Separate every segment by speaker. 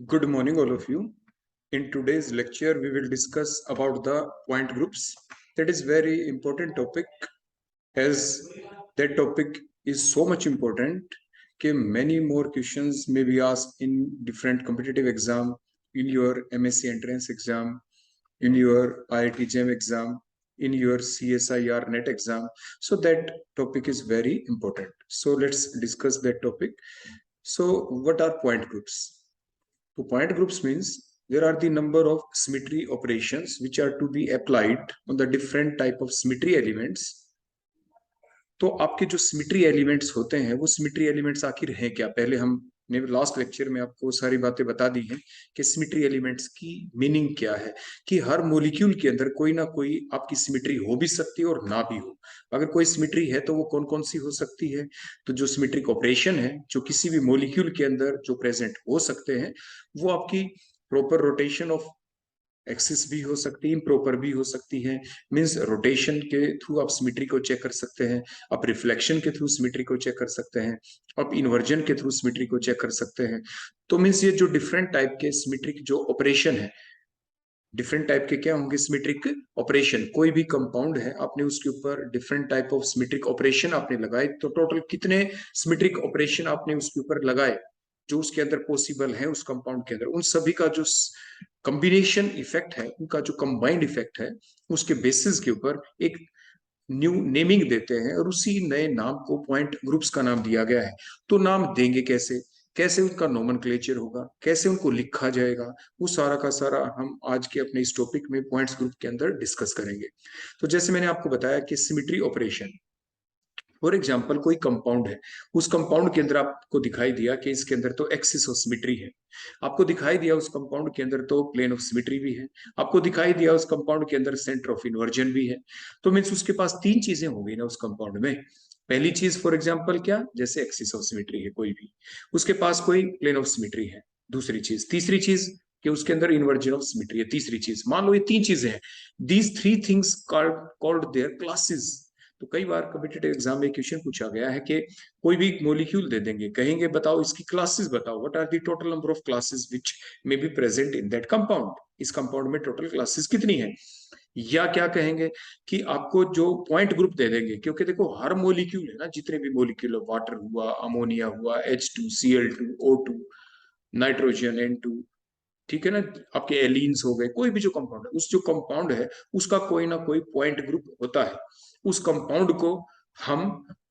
Speaker 1: Good morning, all of you. In today's lecture, we will discuss about the point groups. That is very important topic, as that topic is so much important that many more questions may be asked in different competitive exam, in your MSc entrance exam, in your IIT JAM exam, in your CSIR NET exam. So that topic is very important. So let's discuss that topic. So what are point groups? So point groups means there are the number of symmetry operations which are to be applied on the different type of symmetry elements. तो आपके जो symmetry elements होते हैं वो symmetry elements आखिर हैं क्या? पहले हमने लास्ट लेक्चर में आपको सारी बातें बता दी हैं कि सिमेट्री एलिमेंट्स की मीनिंग क्या है, कि हर मॉलिक्यूल के अंदर कोई ना कोई आपकी सिमेट्री हो भी सकती है और ना भी हो। अगर कोई सिमेट्री है तो वो कौन कौन सी हो सकती है? तो जो सिमेट्रिक ऑपरेशन है जो किसी भी मॉलिक्यूल के अंदर जो प्रेजेंट हो सकते हैं वो आपकी प्रॉपर रोटेशन ऑफ एक्सिस भी हो सकती है, इम्प्रॉपर भी हो सकती है। मींस रोटेशन के थ्रू आप सिमेट्री को चेक कर सकते हैं, आप रिफ्लेक्शन के थ्रू सिमेट्री को चेक कर सकते हैं, आप इन्वर्जन के थ्रू सिमेट्री को चेक कर सकते हैं। तो मींस ये जो डिफरेंट टाइप के सिमेट्रिक जो ऑपरेशन है, डिफरेंट टाइप के क्या होंगे? Symmetric operation. कोई भी कंपाउंड है, आपने उसके ऊपर different type of symmetric operation आपने लगाए, तो टोटल कितने सिमेट्रिक ऑपरेशन आपने उसके ऊपर लगाए जो उसके अंदर पॉसिबल है उस कंपाउंड के अंदर, उन सभी का जो कॉम्बिनेशन इफेक्ट है, उनका जो कंबाइंड इफेक्ट है, उसके बेसिस के ऊपर एक न्यू नेमिंग देते हैं और उसी नए नाम को पॉइंट ग्रुप्स का नाम दिया गया है। तो नाम देंगे कैसे, कैसे उनका नोमेनक्लेचर होगा, कैसे उनको लिखा जाएगा, वो सारा का सारा हम आज के अपने इस टॉपिक में पॉइंट्स ग्रुप के अंदर डिस्कस करेंगे। तो जैसे मैंने आपको बताया कि सिमेट्री ऑपरेशन, फॉर एग्जाम्पल कोई कंपाउंड है, उस कंपाउंड के अंदर आपको दिखाई दिया कि इसके अंदर तो एक्सिस ऑफ सिमेट्री है, आपको दिखाई दिया उस कंपाउंड के अंदर तो प्लेन ऑफ सिमेट्री भी है, आपको दिखाई दिया उस कंपाउंड के अंदर सेंटर ऑफ इन्वर्जन भी है। तो मीन्स उसके पास तीन चीजें हो गई ना उस कंपाउंड में। पहली चीज फॉर एग्जाम्पल क्या, जैसे एक्सिस ऑफ सिमेट्री है कोई भी, उसके पास कोई प्लेन ऑफ सिमेट्री है। दूसरी चीज, तीसरी चीज कि उसके अंदर इन्वर्जन ऑफ सिमेट्री है। तीसरी चीज, मान लो ये तीन चीजें हैं, these three things called there classes. तो कई बार कॉम्पिटिटिव एग्जाम में क्वेश्चन पूछा गया है कि कोई भी मॉलिक्यूल दे देंगे, कहेंगे बताओ इसकी क्लासेस बताओ, what are the total number of classes which may be present in that compound. इस कंपाउंड में टोटल क्लासेस कितनी है? या क्या कहेंगे कि आपको जो पॉइंट ग्रुप दे देंगे, क्योंकि देखो हर मॉलिक्यूल है ना, जितने भी मॉलिक्यूल, वाटर हुआ, अमोनिया हुआ, H2Cl2 O2, नाइट्रोजन N2, ठीक है ना, आपके एलिन्स हो गए, कोई भी जो कंपाउंड है, उस जो कंपाउंड है उसका कोई ना कोई पॉइंट ग्रुप होता है। उस कंपाउंड को हम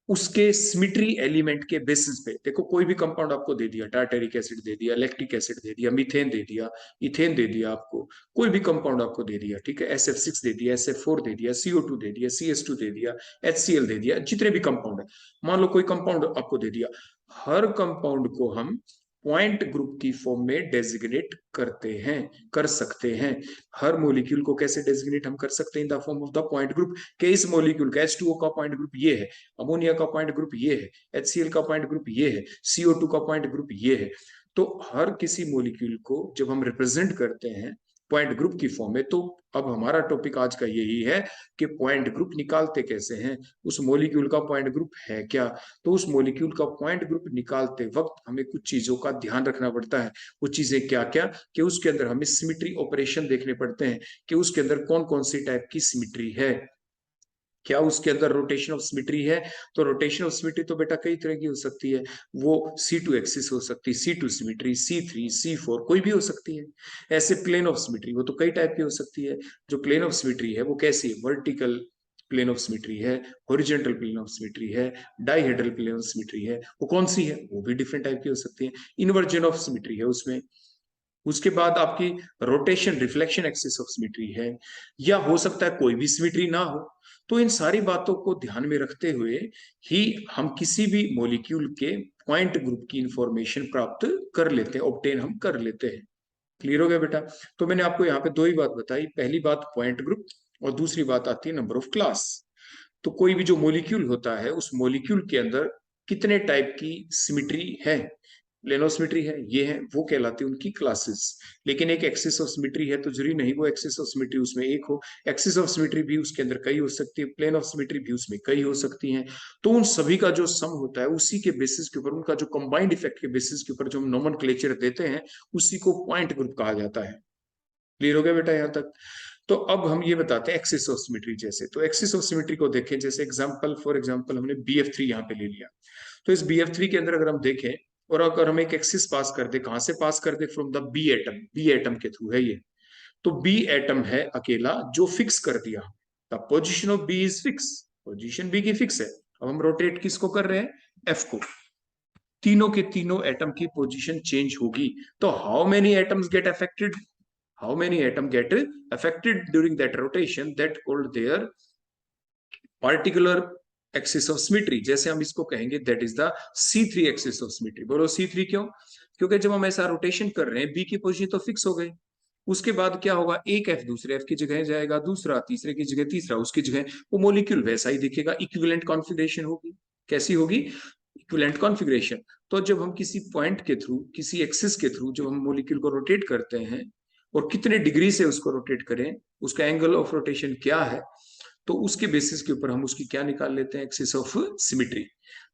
Speaker 1: उसके सिमेट्री एलिमेंट के बेसिस पे, देखो कोई भी कंपाउंड आपको दे दिया, टार्टेरिक एसिड दे दिया, लैक्टिक एसिड दे दिया, मीथेन दे दिया, इथेन दे दिया, आपको कोई भी कंपाउंड आपको दे दिया, ठीक है, SF6 दे दिया, SF4 दे दिया, CO2 दे दिया, CS2 दे दिया, HCl दे दिया, जितने भी कंपाउंड है, मान लो कोई कंपाउंड आपको दे दिया, हर कंपाउंड को हम पॉइंट ग्रुप की फॉर्म में डेजिग्नेट करते हैं, कर सकते हैं। हर मॉलिक्यूल को कैसे डेजिग्नेट हम कर सकते हैं? In the form of the point group, कि इस मॉलिक्यूल का H2O का पॉइंट ग्रुप ये है, अमोनिया का पॉइंट ग्रुप ये है, HCl का पॉइंट ग्रुप ये है, CO2 का पॉइंट ग्रुप ये है। तो हर किसी मॉलिक्यूल को जब हम रिप्रेजेंट करते हैं पॉइंट ग्रुप की फॉर्म में, तो अब हमारा टॉपिक आज का यही है कि पॉइंट ग्रुप निकालते कैसे हैं, उस मॉलिक्यूल का पॉइंट ग्रुप है क्या। तो उस मॉलिक्यूल का पॉइंट ग्रुप निकालते वक्त हमें कुछ चीजों का ध्यान रखना पड़ता है। वो चीजें क्या क्या, कि उसके अंदर हमें सिमेट्री ऑपरेशन देखने पड़ते हैं, कि उसके अंदर कौन कौन सी टाइप की सिमेट्री है, क्या उसके अंदर रोटेशन ऑफ सिमेट्री है। तो रोटेशन ऑफ सिमेट्री तो बेटा कई तरह की हो सकती है, वो C2 एक्सिस हो सकती है, C2 सिमेट्री, C3, C4 कोई भी हो सकती है। ऐसे प्लेन ऑफ सिमेट्री वो तो कई टाइप की हो सकती है। जो प्लेन ऑफ सिमेट्री है वो कैसी है? वर्टिकल प्लेन ऑफ सिमेट्री है, हॉरिजॉन्टल प्लेन ऑफ सिमेट्री है, डाइहेड्रल प्लेन ऑफ सिमेट्री है, वो कौन सी है? वो भी डिफरेंट टाइप की हो सकती है। इन्वर्जन ऑफ सिमेट्री है उसमें। उसके बाद आपकी rotation reflection axis of symmetry है, या हो सकता है कोई भी सिमेट्री ना हो। तो इन सारी बातों को ध्यान में रखते हुए ही हम किसी भी मॉलिक्यूल के पॉइंट ग्रुप की इंफॉर्मेशन प्राप्त कर लेते हैं, ऑब्टेन हम कर लेते हैं। क्लियर हो गया बेटा? तो मैंने आपको यहाँ पे दो ही बात बताई, पहली बात पॉइंट ग्रुप, और दूसरी बात आती है नंबर ऑफ क्लास। तो कोई भी जो मॉलिक्यूल होता है उस मॉलिक्यूल के अंदर कितने टाइप की सिमेट्री है, प्लेन ऑफ सिमेट्री है, ये है, वो कहलाती है उनकी क्लासेस। लेकिन एक एक्सिस ऑफ सिमेट्री है तो जरूरी नहीं वो एक्सिस ऑफ सिमेट्री उसमें एक हो, एक्सिस ऑफ सिमेट्री भी उसके अंदर कई हो सकती है, प्लेन ऑफ सिमेट्री भी उसमें कई हो सकती हैं। तो उन सभी का जो सम होता है उसी के बेसिस के ऊपर, उनका जो कंबाइंड इफेक्ट के बेसिस के ऊपर जो हम नोमेनक्लेचर देते हैं उसी को पॉइंट ग्रुप कहा जाता है। क्लियर हो गया बेटा यहाँ तक? तो अब हम ये बताते हैं एक्सिस ऑफ सिमेट्री। जैसे तो एक्सिस ऑफ सिमेट्री को देखें, जैसे एग्जांपल फॉर एग्जांपल हमने BF3 यहाँ पे ले लिया। तो इस BF3 के अंदर अगर हम देखें और अगर हम एक एक्सिस पास कर दे, कहां से पास कर दे? From the B atom, B atom के थ्रू है ये। तो बी एटम है अकेला जो फिक्स कर दिया, the position of B is fix, position B की फिक्स है। अब हम रोटेट किसको कर रहे हैं? एफ को। तीनों के तीनों एटम की पोजीशन चेंज होगी। तो how many atoms get affected? how many atom get affected during that rotation, that called their particular axis of symmetry। जैसे हम इसको कहेंगे that is the C3 axis of symmetry। बोलो C3 क्यों? क्योंकि जब हम ऐसा रोटेशन कर रहे हैं बी की पोजीशन तो फिक्स हो गई, उसके बाद क्या होगा? एक एफ दूसरे एफ की जगह जाएगा, दूसरा तीसरे की जगह, तीसरा उसकी जगह, वो मोलिक्यूल वैसा ही दिखेगा, इक्विवेलेंट कॉन्फ़िगरेशन होगी। कैसी होगी? Equivalent configuration. तो जब हम किसी पॉइंट के थ्रू, किसी एक्सिस के थ्रू जब हम मोलिक्यूल को रोटेट करते हैं और कितने डिग्री से उसको रोटेट करें, उसका एंगल ऑफ रोटेशन क्या है, तो उसके बेसिस के ऊपर हम उसकी क्या निकाल लेते हैं? Axis of symmetry.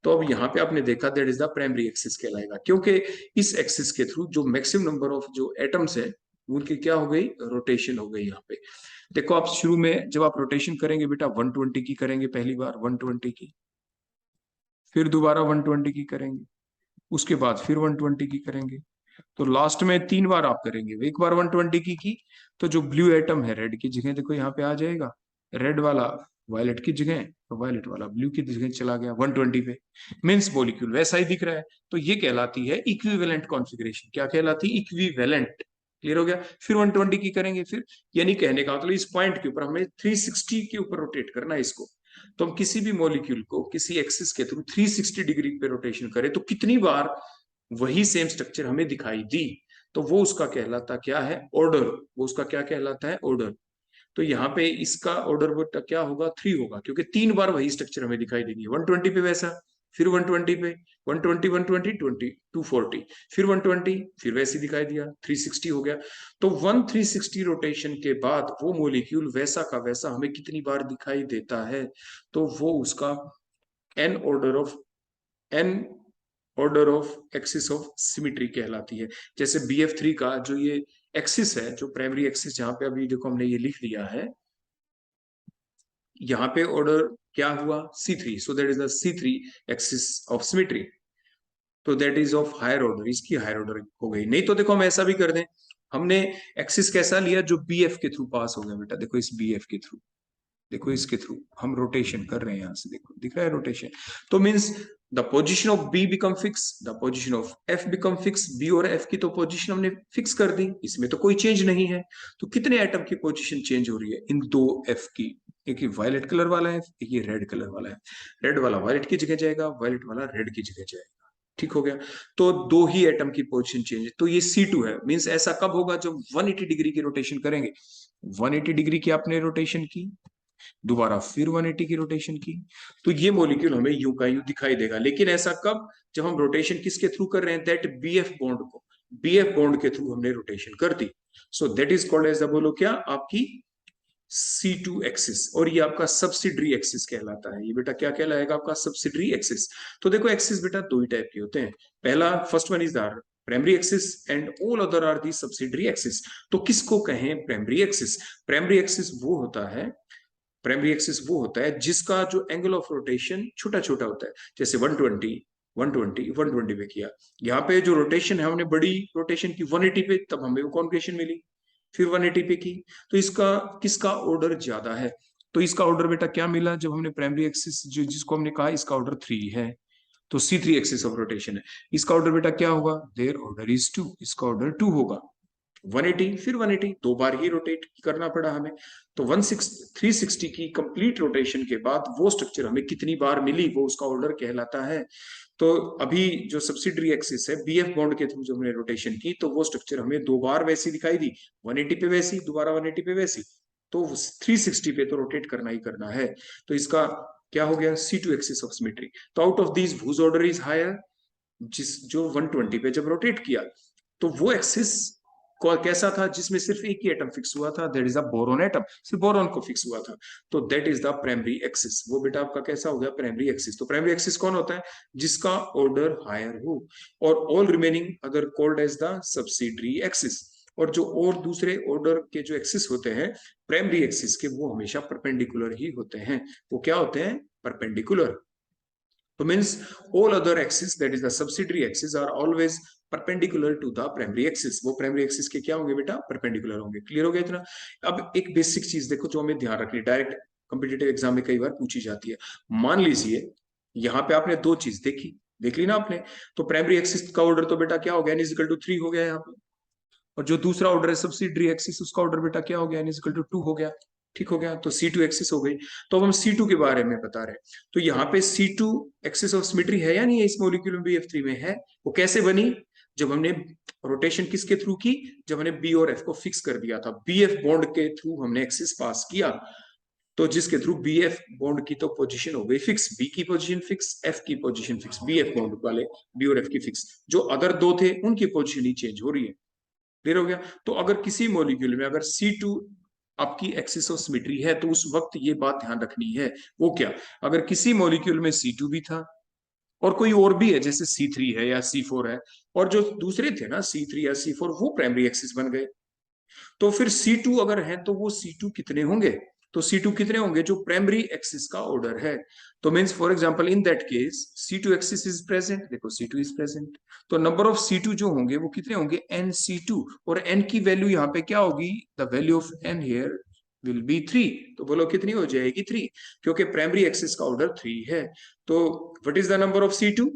Speaker 1: तो अब यहाँ पे आपने देखा that is the primary axis कहलाएगा, क्योंकि इस एक्सिस के थ्रू जो मैक्सिमम नंबर ऑफ जो एटम्स है उनकी क्या हो गई? रोटेशन हो गई। यहाँ पे देखो, आप शुरू में जब आप रोटेशन करेंगे बेटा 120 की करेंगे, पहली बार 120 की, फिर दोबारा 120 की करेंगे, उसके बाद फिर 120 की करेंगे, तो लास्ट में 3 बार आप करेंगे। एक बार 120 की तो जो ब्लू एटम है रेड की जगह देखो यहाँ पे आ जाएगा, रेड वाला वायलेट की जगह, तो वायलेट वाला ब्लू की जगह चला गया 120 पे। मींस मॉलिक्यूल वैसा ही दिख रहा है। तो ये कहलाती है इक्विवेलेंट कॉन्फ़िगरेशन। क्या कहलाती है? इक्विवेलेंट। क्लियर हो गया? फिर 120 की करेंगे फिर, यानी कहने का मतलब इस पॉइंट के ऊपर हमें 360 के ऊपर रोटेट करना है इसको। तो हम किसी भी मॉलिक्यूल को किसी एक्सिस के थ्रू 360 डिग्री पे रोटेशन करें तो कितनी बार वही सेम स्ट्रक्चर हमें दिखाई दी, तो वो उसका कहलाता क्या है? ऑर्डर। वो उसका क्या कहलाता है? ऑर्डर। तो यहाँ पे इसका ऑर्डर क्या होगा? 3 होगा, क्योंकि 3 बार वही स्ट्रक्चर हमें दिखाई देगी। 120 पे वैसा, फिर 120 पे, 120 120 20 240, फिर 120, फिर वैसे दिखाई दिया, 360 हो गया। तो 360 रोटेशन के बाद वो मोलिक्यूल वैसा का वैसा हमें कितनी बार दिखाई देता है? तो वो उसका an order of an order of axis of symmetry कहलाती है। जैसे BF3 का जो ये एक्सिस है, जो प्राइमरी एक्सिस, जहां पे अभी देखो हमने ये लिख दिया है, यहाँ पे ऑर्डर क्या हुआ? C3। So that is the C3 axis of symmetry. तो that is of higher order, इसकी हायर ऑर्डर हो गई। नहीं तो देखो हम ऐसा भी कर दें, हमने एक्सिस कैसा लिया? जो BF के थ्रू पास हो गया बेटा, देखो इस BF के थ्रू, देखो इसके थ्रू हम रोटेशन कर रहे हैं, यहां से देखो दिख रहा है रोटेशन। तो means the position of B become fix, the position of F become fix. B और एफ की तो पोजीशन हमने फिक्स कर दी, इसमें तो कोई चेंज नहीं है। तो कितने एटम की पोजीशन चेंज हो रही है? इन दो एफ की। एक ये वायलेट कलर वाला है, एक ये रेड कलर वाला है। रेड वाला वायलेट की जगह जाएगा, वायलेट वाला रेड की जगह जाएगा। ठीक हो गया? तो दो ही एटम की पोजीशन चेंज है। तो ये C2 है। मींस ऐसा कब होगा? जब 180 डिग्री की रोटेशन करेंगे। 180 डिग्री की आपने रोटेशन की, दोबारा फिर 180 की रोटेशन की, तो ये मॉलिक्यूल हमें यूं का यूं दिखाई देगा। लेकिन ऐसा कब? जब हम रोटेशन किसके थ्रू कर रहे हैं? दैट BF बॉन्ड को, BF बॉन्ड के थ्रू हमने रोटेशन कर दी। So that is called as the, बोलो क्या? आपकी C2 एक्सिस। और ये आपका सब्सिडरी एक्सिस कहलाता है। ये बेटा क्या कहलाएगा? आपका सब्सिडरी एक्सिस। तो देखो एक्सिस बेटा दो ही टाइप के होते हैं। पहला, first one is the primary axis and all other are the subsidiary axis. तो किसको कहें प्राइमरी एक्सिस? प्राइमरी एक्सिस वो होता है, प्राइमरी एक्सिस वो होता है जिसका जो एंगल ऑफ रोटेशन छोटा छोटा होता है। जैसे 120 120 120 पे किया, यहाँ पे जो रोटेशन है हमने बड़ी रोटेशन की 180 पे, तब हमें वो कॉन्ग्रेशन मिली। फिर 180 पे की, तो इसका किसका ऑर्डर ज्यादा है? तो इसका ऑर्डर बेटा क्या मिला? जब हमने प्राइमरी एक्सिस जो जिसको हमने कहा इसका ऑर्डर 3 है, तो C3 एक्सिस ऑफ रोटेशन है। इसका ऑर्डर बेटा क्या होगा? देयर ऑर्डर इज 2, इसका ऑर्डर 2 होगा। 180 फिर 180, 2 बार ही रोटेट करना पड़ा हमें। तो 360 की कंप्लीट रोटेशन के बाद वो स्ट्रक्चर हमें कितनी बार मिली, वो उसका ऑर्डर कहलाता है। तो अभी जो सब्सिडरी एक्सिस है BF बॉन्ड के थ्रू जो हमने रोटेशन की, तो वो स्ट्रक्चर हमें 2 बार वैसी दिखाई दी, 180 पे वैसी, दोबारा 180 पे वैसी। तो 360 पे तो रोटेट करना ही करना है। तो इसका क्या हो गया? C2 axis of symmetry. तो out of these whose order is higher? जो 120 पे जब रोटेट किया तो वो एक्सिस कैसा था, जिसमें सिर्फ एक ही एटम फिक्स हुआ था, that is a boron atom, सिर्फ बोरोन को फिक्स हुआ था, तो that is the primary axis. वो बेटा आपका कैसा हो गया, प्राइमरी एक्सिस। तो प्राइमरी एक्सिस कौन होता है, जिसका ऑर्डर हायर हो, और all remaining other called as the subsidiary axis. और जो और दूसरे ऑर्डर के जो एक्सिस होते हैं प्राइमरी एक्सिस के, वो हमेशा परपेंडिकुलर ही होते हैं। वो क्या होते हैं, परपेंडिकुलर। तो means all other axis that is the subsidiary axis are always perpendicular to the primary axis। वो प्राइमरी एक्सिस के क्या होंगे बेटा, परपेंडिकुलर होंगे। क्लियर हो गया इतना। अब एक बेसिक चीज देखो जो हमें ध्यान रखनी, डायरेक्ट कॉम्पिटिटिव एग्जाम में कई बार पूछी जाती है। मान लीजिए यहाँ पे आपने दो चीज देखी, देख ली ना आपने, तो प्राइमरी एक्सिस का ऑर्डर तो बेटा क्या हो गया, n इज इक्वल टू 3 हो गया यहाँ पे, और जो दूसरा ऑर्डर है सब्सिडरी एक्सिस, उसका ऑर्डर बेटा क्या हो गया, n इक्वल टू 2 हो गया। ठीक हो गया, तो C2 एक्सिस हो गई। तो अब हम C2 के बारे में बता रहे हैं, तो यहाँ पे C2 एक्सिस ऑफ सिमेट्री है या नहीं है, इस मॉलिक्यूल में BF3 में है। वो कैसे बनी, जब हमने रोटेशन किसके थ्रू की, जब हमने B और F को फिक्स कर दिया था, BF बॉन्ड के थ्रू हमने एक्सिस पास किया, तो जिसके थ्रू BF बॉन्ड की तो पोजीशन हो गई फिक्स, B की पोजीशन फिक्स, F की पोजीशन फिक्स, BF बॉन्ड वाले B और F की फिक्स, जो अदर दो थे उनकी पोजीशन ही चेंज हो रही है। क्लियर हो गया। तो अगर किसी मॉलिक्यूल में अगर C2 आपकी एक्सिस ऑफ सिमेट्री है, तो उस वक्त ये बात ध्यान रखनी है, वो क्या, अगर किसी मॉलिक्यूल में C2 भी था और कोई और भी है, जैसे C3 है या C4 है, और जो दूसरे थे ना C3 या C4, वो प्राइमरी एक्सिस बन गए, तो फिर C2 अगर है तो वो C2 कितने होंगे, तो C2 कितने होंगे, जो प्राइमरी एक्सिस का ऑर्डर है। तो means for example in that case C2 axis is present, देखो C2 इज प्रेजेंट, तो नंबर ऑफ C2 जो होंगे वो कितने होंगे, NC2, और n की वैल्यू यहाँ पे क्या होगी, the value of n here will be 3। तो बोलो कितनी हो जाएगी, 3, क्योंकि प्राइमरी एक्सिस का ऑर्डर 3 है। तो what is the number of C2,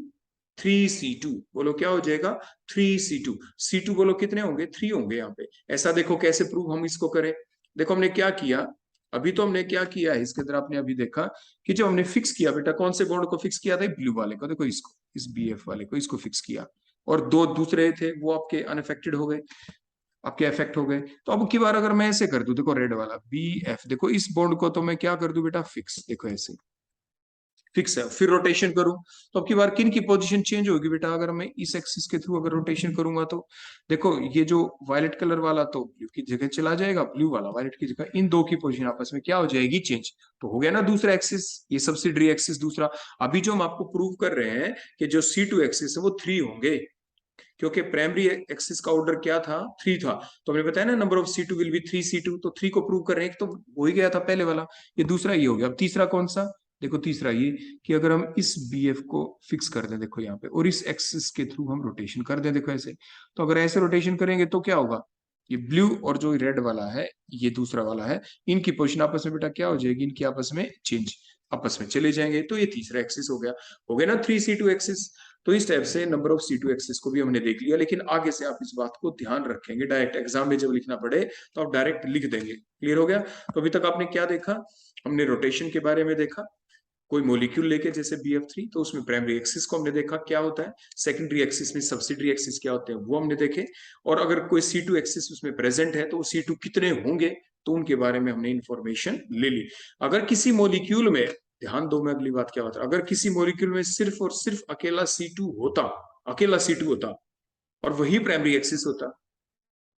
Speaker 1: 3C2, बोलो क्या हो जाएगा, 3C2। C2 बोलो कितने होंगे, 3 होंगे यहाँ पे। ऐसा देखो कैसे प्रूव हम इसको करें, देखो हमने क्या किया, अभी तो हमने क्या किया है इसके अंदर, आपने अभी देखा कि जो हमने फिक्स किया बेटा, कौन से बॉन्ड को फिक्स किया था, ब्लू वाले को, देखो इसको, इस BF वाले को, इसको फिक्स किया, और दो दूसरे थे वो आपके अनअफेक्टेड हो गए, आपके इफेक्ट हो गए। तो अब की बार अगर मैं ऐसे कर दूं, देखो रेड वाला BF, देखो इस बॉन्ड को तो मैं क्या कर दूं बेटा, फिक्स, देखो ऐसे फिक्स है, फिर रोटेशन करूं, तो अब की बार किन की पोजीशन चेंज होगी बेटा, अगर मैं इस एक्सिस के थ्रू अगर रोटेशन करूंगा, तो देखो ये जो वायलेट कलर वाला तो ब्लू की जगह चला जाएगा, ब्लू वाला वायलेट की जगह, इन दो की पोजीशन आपस में क्या हो जाएगी, चेंज। तो हो गया ना दूसरा एक्सिस, ये सब्सिडरी एक्सिस दूसरा। अभी जो हम आपको प्रूव कर रहे हैं कि जो C2 एक्सिस है वो 3 होंगे, क्योंकि प्राइमरी एक्सिस का ऑर्डर क्या था, 3 था, तो हमने बताया ना number of C2 will be 3C2, तो 3 को प्रूव कर रहे हैं, तो हो ही गया था पहले वाला, ये दूसरा ये हो गया। अब तीसरा कौन सा, देखो तीसरा ये, कि अगर हम इस BF को फिक्स कर दें, देखो यहाँ पे, और इस एक्सिस के थ्रू हम रोटेशन कर दें, देखो ऐसे, तो अगर ऐसे रोटेशन करेंगे तो क्या होगा, ये ब्लू और जो रेड वाला है, ये दूसरा वाला है, इनकी पोजिशन आपस में बेटा क्या हो जाएगी, इनकी आपस में चेंज, आपस में चले जाएंगे, तो ये तीसरा एक्सिस हो गया। हो गया ना 3C2 एक्सिस। तो इस टाइप से नंबर ऑफ C2 एक्सिस को भी हमने देख लिया, लेकिन आगे से आप इस बात को ध्यान रखेंगे, डायरेक्ट एग्जाम में जब लिखना पड़े तो आप डायरेक्ट लिख देंगे। क्लियर हो गया। तो अभी तक आपने क्या देखा, हमने रोटेशन के बारे में देखा, कोई मॉलिक्यूल लेके जैसे BF3, तो उसमें प्राइमरी एक्सिस को हमने देखा क्या होता है, सेकेंडरी एक्सिस में सब्सिडरी एक्सिस क्या होते हैं वो हमने देखे, और अगर कोई C2 एक्सिस उसमें प्रेजेंट है तो C2 कितने होंगे, तो उनके बारे में हमने इंफॉर्मेशन ले ली। अगर किसी मॉलिक्यूल में, ध्यान दो मैं अगली बात क्या बता रहा हूं, अगर किसी मॉलिक्यूल में सिर्फ और सिर्फ अकेला C2 होता, अकेला C2 होता, और वही प्राइमरी एक्सिस होता,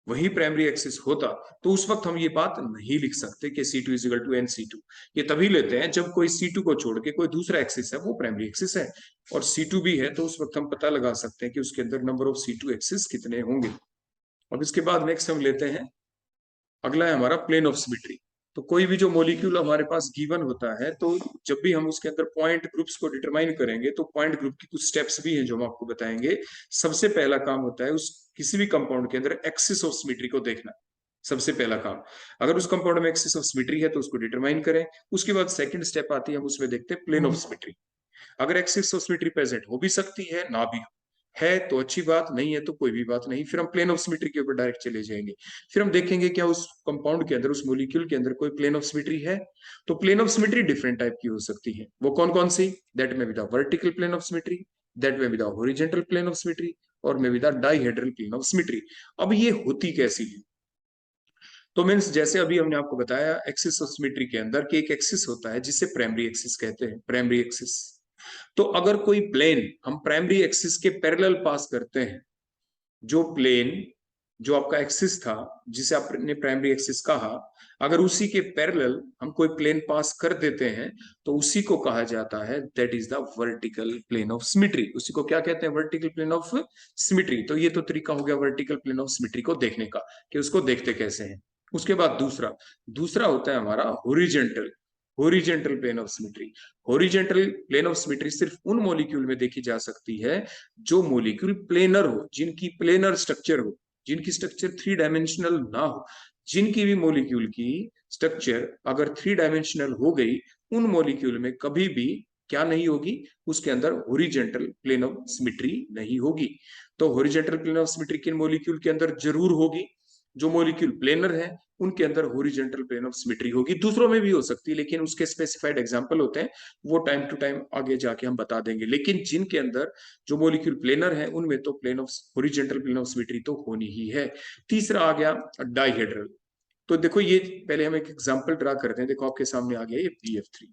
Speaker 1: वही प्राइमरी एक्सिस होता, तो उस वक्त हम ये बात नहीं लिख सकते कि C2 is equal to NC2। ये तभी लेते हैं जब कोई C2 को छोड़ के कोई दूसरा एक्सिस है वो प्राइमरी एक्सिस है, और C2 भी है, तो उस वक्त हम पता लगा सकते हैं कि उसके अंदर नंबर ऑफ C2 एक्सिस कितने होंगे। अब इसके बाद नेक्स्ट हम लेते हैं, अगला है हमारा प्लेन ऑफ सिमेट्री। तो कोई भी जो मॉलिक्यूल हमारे पास गिवन होता है, तो जब भी हम उसके अंदर पॉइंट ग्रुप्स को डिटरमाइन करेंगे, तो पॉइंट ग्रुप की कुछ स्टेप्स भी हैं जो हम आपको बताएंगे। सबसे पहला काम होता है उस किसी भी कंपाउंड के अंदर एक्सिस ऑफ सिमेट्री को देखना, सबसे पहला काम। अगर उस कंपाउंड में एक्सिस ऑफ सिमेट्री है तो उसको डिटरमाइन करें। उसके बाद सेकंड स्टेप आती है, हम उसमें देखते हैं प्लेन ऑफ सिमेट्री। अगर एक्सिस ऑफ सिमेट्री प्रेजेंट हो भी सकती है, ना भी है तो अच्छी बात, नहीं है तो कोई भी बात नहीं, फिर हम प्लेन ऑफ सिमेट्री के ऊपर डायरेक्ट चले जाएंगे। फिर हम देखेंगे क्या उस कंपाउंड के अंदर, उस मॉलिक्यूल के अंदर कोई प्लेन ऑफ सिमेट्री है। तो plane of symmetry different type की हो सकती है, वो कौन कौन सी, दैट में be the vertical plane of symmetry, that में be the horizontal plane of symmetry, और में be the dihedral plane of symmetry. अब ये होती कैसी है, तो मीन्स जैसे अभी हमने आपको बताया एक्सिस ऑफ सिमेट्री के अंदर कि एक एक्सिस होता है जिसे प्राइमरी एक्सिस कहते हैं, प्राइमरी एक्सिस। तो अगर कोई प्लेन हम प्राइमरी एक्सिस के पैरेलल पास करते हैं, जो प्लेन जो आपका एक्सिस था जिसे आपने प्राइमरी एक्सिस कहा, अगर उसी के पैरेलल हम कोई प्लेन पास कर देते हैं तो उसी को कहा जाता है that is the vertical plane of symmetry. उसी को क्या कहते हैं? Vertical plane of symmetry. तो ये तो तरीका हो गया वर्टिकल प्लेन ऑफ सिमेट्री को देखने का कि उसको देखते कैसे हैं। उसके बाद दूसरा दूसरा होता है हमारा horizontal horizontal plane of symmetry. Horizontal plane of symmetry सिर्फ उन मॉलिक्यूल में देखी जा सकती है जो मॉलिक्यूल प्लेनर हो, जिनकी प्लेनर स्ट्रक्चर हो, जिनकी स्ट्रक्चर 3 डायमेंशनल ना हो। जिनकी भी मॉलिक्यूल की स्ट्रक्चर अगर 3 डायमेंशनल हो गई, उन मॉलिक्यूल में कभी भी क्या नहीं होगी? उसके अंदर हॉरिजॉन्टल प्लेन ऑफ सिमेट्री नहीं होगी। तो हॉरिजॉन्टल प्लेन ऑफ सिमेट्री किन मॉलिक्यूल के अंदर जरूर होगी? जो मॉलिक्यूल प्लेनर है उनके अंदर हॉरिजॉन्टल प्लेन ऑफ सिमेट्री होगी। दूसरों में भी हो सकती है, लेकिन उसके स्पेसिफाइड एग्जांपल होते हैं, वो टाइम टू टाइम आगे जाके हम बता देंगे। लेकिन जिनके अंदर जो मॉलिक्यूल प्लेनर है उनमें तो plane of horizontal plane of symmetry तो होनी ही है। तीसरा आ गया डाइहेड्रल। तो देखो ये पहले हम एक एग्जांपल ड्रा करते हैं। देखो आपके सामने आ गया ये BF3।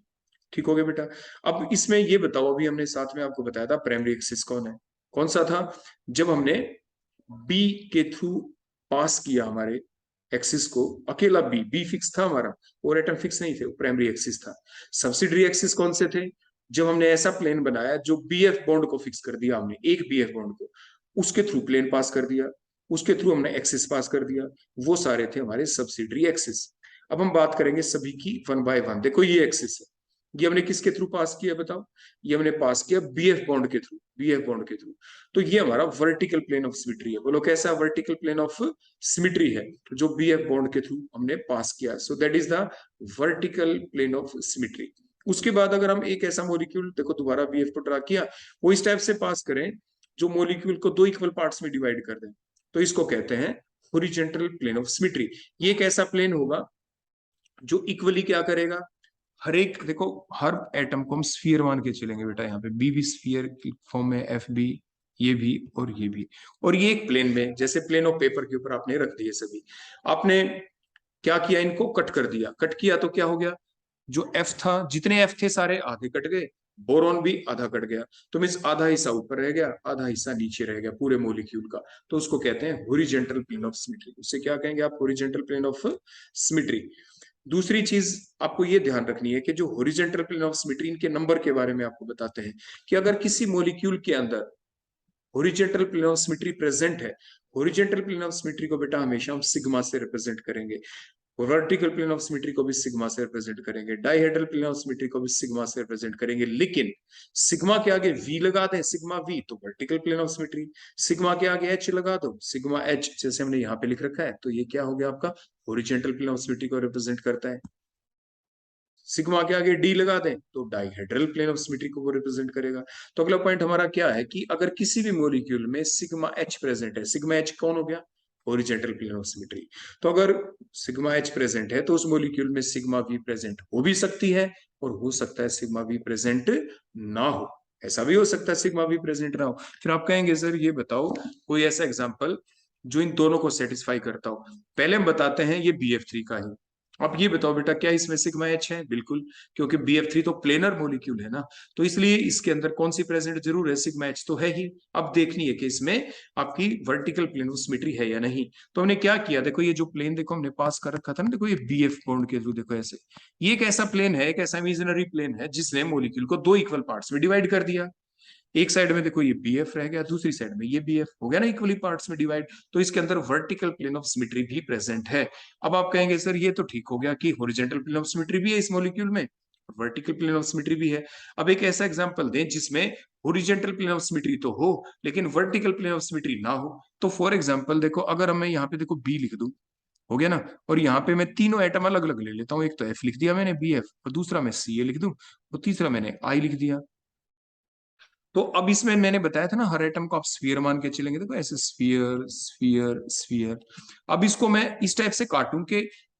Speaker 1: ठीक हो गया बेटा। अब इसमें ये बताओ, अभी हमने साथ में आपको बताया था प्राइमरी एक्सिस कौन है, कौन सा था? जब हमने बी के थ्रू पास किया हमारे एक्सिस को, अकेला बी फिक्स था हमारा, और एटम फिक्स नहीं थे, प्राइमरी एक्सिस था। सब्सिडरी एक्सिस कौन से थे? जब हमने ऐसा प्लेन बनाया जो BF बॉन्ड को फिक्स कर दिया, हमने एक BF बॉन्ड को उसके थ्रू प्लेन पास कर दिया, उसके थ्रू हमने एक्सिस पास कर दिया, वो सारे थे हमारे सब्सिडरी एक्सिस। अब हम बात करेंगे सभी की वन बाय वन। देखो ये एक्सिस है, ये हमने किसके थ्रू पास किया बताओ? ये हमने पास किया BF बॉन्ड के थ्रू, BF बॉन्ड के थ्रू। तो ये हमारा वर्टिकल प्लेन ऑफ सिमेट्री है। बोलो कैसा वर्टिकल प्लेन ऑफ सिमेट्री है? जो BF बॉन्ड के थ्रू हमने पास किया, so that is the vertical plane of symmetry. उसके बाद अगर हम एक ऐसा मॉलिक्यूल, देखो दोबारा BF को ड्रा किया, वो इस टाइप से पास करें जो मॉलिक्यूल को 2 इक्वल पार्ट्स में डिवाइड कर दें, तो इसको कहते हैं हॉरिजॉन्टल प्लेन ऑफ सिमेट्री। ये एक ऐसा प्लेन होगा जो इक्वली क्या करेगा? हर एक, देखो हर एटम को हम स्फीयर मान के चलेंगे बेटा। यहाँ पे बी भी स्फीयर की फॉर्म में, एफ भी, ये भी और ये भी, और ये एक प्लेन में, जैसे प्लेन ऑफ पेपर के ऊपर आपने रख दिए सभी। आपने क्या किया? इनको कट कर दिया। कट किया तो क्या हो गया? जो एफ था, जितने एफ थे सारे आधे कट गए, बोरॉन भी आधा कट गया। तो मीन्स आधा हिस्सा ऊपर रह गया, आधा हिस्सा नीचे रह गया पूरे मॉलिक्यूल का। तो उसको कहते हैं हॉरिजॉन्टल प्लेन ऑफ सिमेट्री। उससे क्या कहेंगे आप? Horizontal plane of symmetry. दूसरी चीज आपको ये ध्यान रखनी है कि जो हॉरिजॉन्टल प्लेन ऑफ सिमेट्री, इनके नंबर के बारे में आपको बताते हैं कि अगर किसी मॉलिक्यूल के अंदर horizontal plane of symmetry present है, हॉरिजॉन्टल प्लेन ऑफ सिमेट्री को बेटा हमेशा हम सिग्मा से रिप्रेजेंट करेंगे, वर्टिकल प्लेन ऑफ सिमेट्री को भी सिग्मा से रिप्रेजेंट करेंगे, डाइहेड्रल प्लेन ऑफ सिमेट्री को भी सिग्मा से रिप्रेजेंट करेंगे। लेकिन सिग्मा के आगे वी लगा दें, सिग्मा वी, तो vertical plane of symmetry. Sigma के आगे एच लगा दो, सिग्मा एच, जैसे हमने यहाँ पे लिख रखा है, तो ये क्या हो गया आपका? हॉरिजॉन्टल प्लेन ऑफ सिमेट्री को रिप्रेजेंट करता है। सिग्मा के आगे डी लगा दें तो डाइहेड्रल प्लेन ऑफ सिमेट्री को वो रिप्रेजेंट करेगा। तो अगला पॉइंट हमारा क्या है कि अगर किसी भी मॉलिक्यूल में सिग्मा एच प्रेजेंट है, सिग्मा एच कौन हो गया? Horizontal plane of symmetry. तो अगर सिग्मा एच प्रेजेंट है तो उस मॉलिक्यूल में सिग्मा वी प्रेजेंट हो भी सकती है, और हो सकता है सिग्मा वी प्रेजेंट ना हो। ऐसा भी हो सकता है सिग्मा वी प्रेजेंट ना हो। फिर आप कहेंगे सर ये बताओ कोई ऐसा एग्जाम्पल जो इन दोनों को सेटिस्फाई करता हो। पहले हम बताते हैं ये BF3 का ही। अब ये बताओ बेटा क्या इसमें सिग्मा एच है? बिल्कुल, क्योंकि BF3 तो प्लेनर मॉलिक्यूल है ना, तो इसलिए इसके अंदर कौन सी प्रेजेंट जरूर है? सिग्मा एच तो है ही। अब देखनी है कि इसमें आपकी वर्टिकल प्लेन ऑफ सिमेट्री है या नहीं। तो हमने क्या किया, देखो ये जो प्लेन देखो हमने पास कर रखा था ना, देखो ये BF बॉन्ड के थ्रू, देखो ऐसे, ये एक ऐसा प्लेन है, एक ऐसा इमेजिनरी प्लेन है जिसने मॉलिक्यूल को 2 इक्वल पार्ट्स में डिवाइड कर दिया। एक साइड में देखो ये BF रह गया, दूसरी साइड में ये BF हो गया ना, इक्वली पार्ट्स में डिवाइड। तो इसके अंदर वर्टिकल प्लेन ऑफ सिमेट्री भी प्रेजेंट है। अब आप कहेंगे सर ये तो ठीक हो गया कि हॉरिजॉन्टल प्लेन ऑफ सिमेट्री भी है इस मॉलिक्यूल में, वर्टिकल प्लेन ऑफ सिमेट्री भी है। अब एक ऐसा एग्जांपल दें जिसमें हॉरिजॉन्टल प्लेन ऑफ सिमेट्री तो हो लेकिन वर्टिकल प्लेन ऑफ सिमेट्री ना हो। तो फॉर एग्जांपल देखो, अगर मैं यहाँ पे देखो बी लिख दूं, हो गया ना, और यहाँ पे मैं तीनों एटम अलग अलग ले लेता हूँ। एक तो एफ लिख दिया मैंने, BF, और दूसरा मैं CA लिख दूं, और तीसरा मैंने आई लिख दिया। तो अब इसमें मैंने बताया था ना, हर एटम को आप स्फीयर मान के चलेंगे, देखो ऐसे स्फीयर स्फीयर स्फीयर। अब इसको मैं इस टाइप से काटूं कि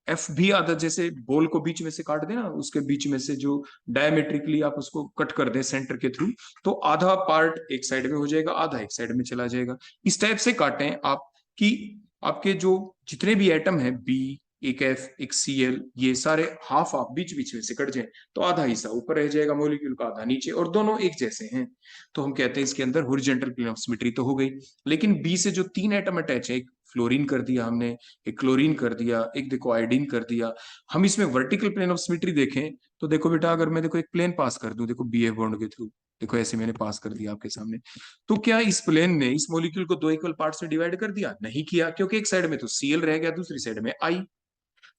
Speaker 1: एफ भी आधा, जैसे बॉल को बीच में से काट देना, उसके बीच में से जो डायमेट्रिकली आप उसको कट कर दें सेंटर के थ्रू, तो आधा पार्ट एक साइड में हो जाएगा, आधा एक साइड में चला जाएगा। इस टाइप से काटें आप कि आपके जो जितने भी एटम है, बी एक एफ एक Cl, ये सारे हाफ हाफ बीच बीच में से कट जाए तो आधा हिस्सा ऊपर रह जाएगा मॉलिक्यूल का, आधा नीचे, और दोनों एक जैसे हैं तो हम कहते हैं इसके अंदर हॉरिजॉन्टल प्लेन ऑफ सिमेट्री तो हो गई। लेकिन बी से जो 3 एटम अटैच है, एक फ्लोरीन कर दिया हमने, एक क्लोरीन कर दिया, एक देखो आयोडीन कर दिया, हम इसमें वर्टिकल प्लेन ऑफ सिमेट्री देखें तो देखो बेटा, अगर मैं देखो एक प्लेन पास कर दूं, देखो BF बॉन्ड के थ्रू, देखो ऐसे मैंने पास कर दिया आपके सामने, तो क्या इस प्लेन ने इस मॉलिक्यूल को 2 इक्वल पार्ट्स में डिवाइड कर दिया? नहीं किया, क्योंकि एक साइड में तो Cl रह गया, दूसरी साइड में I।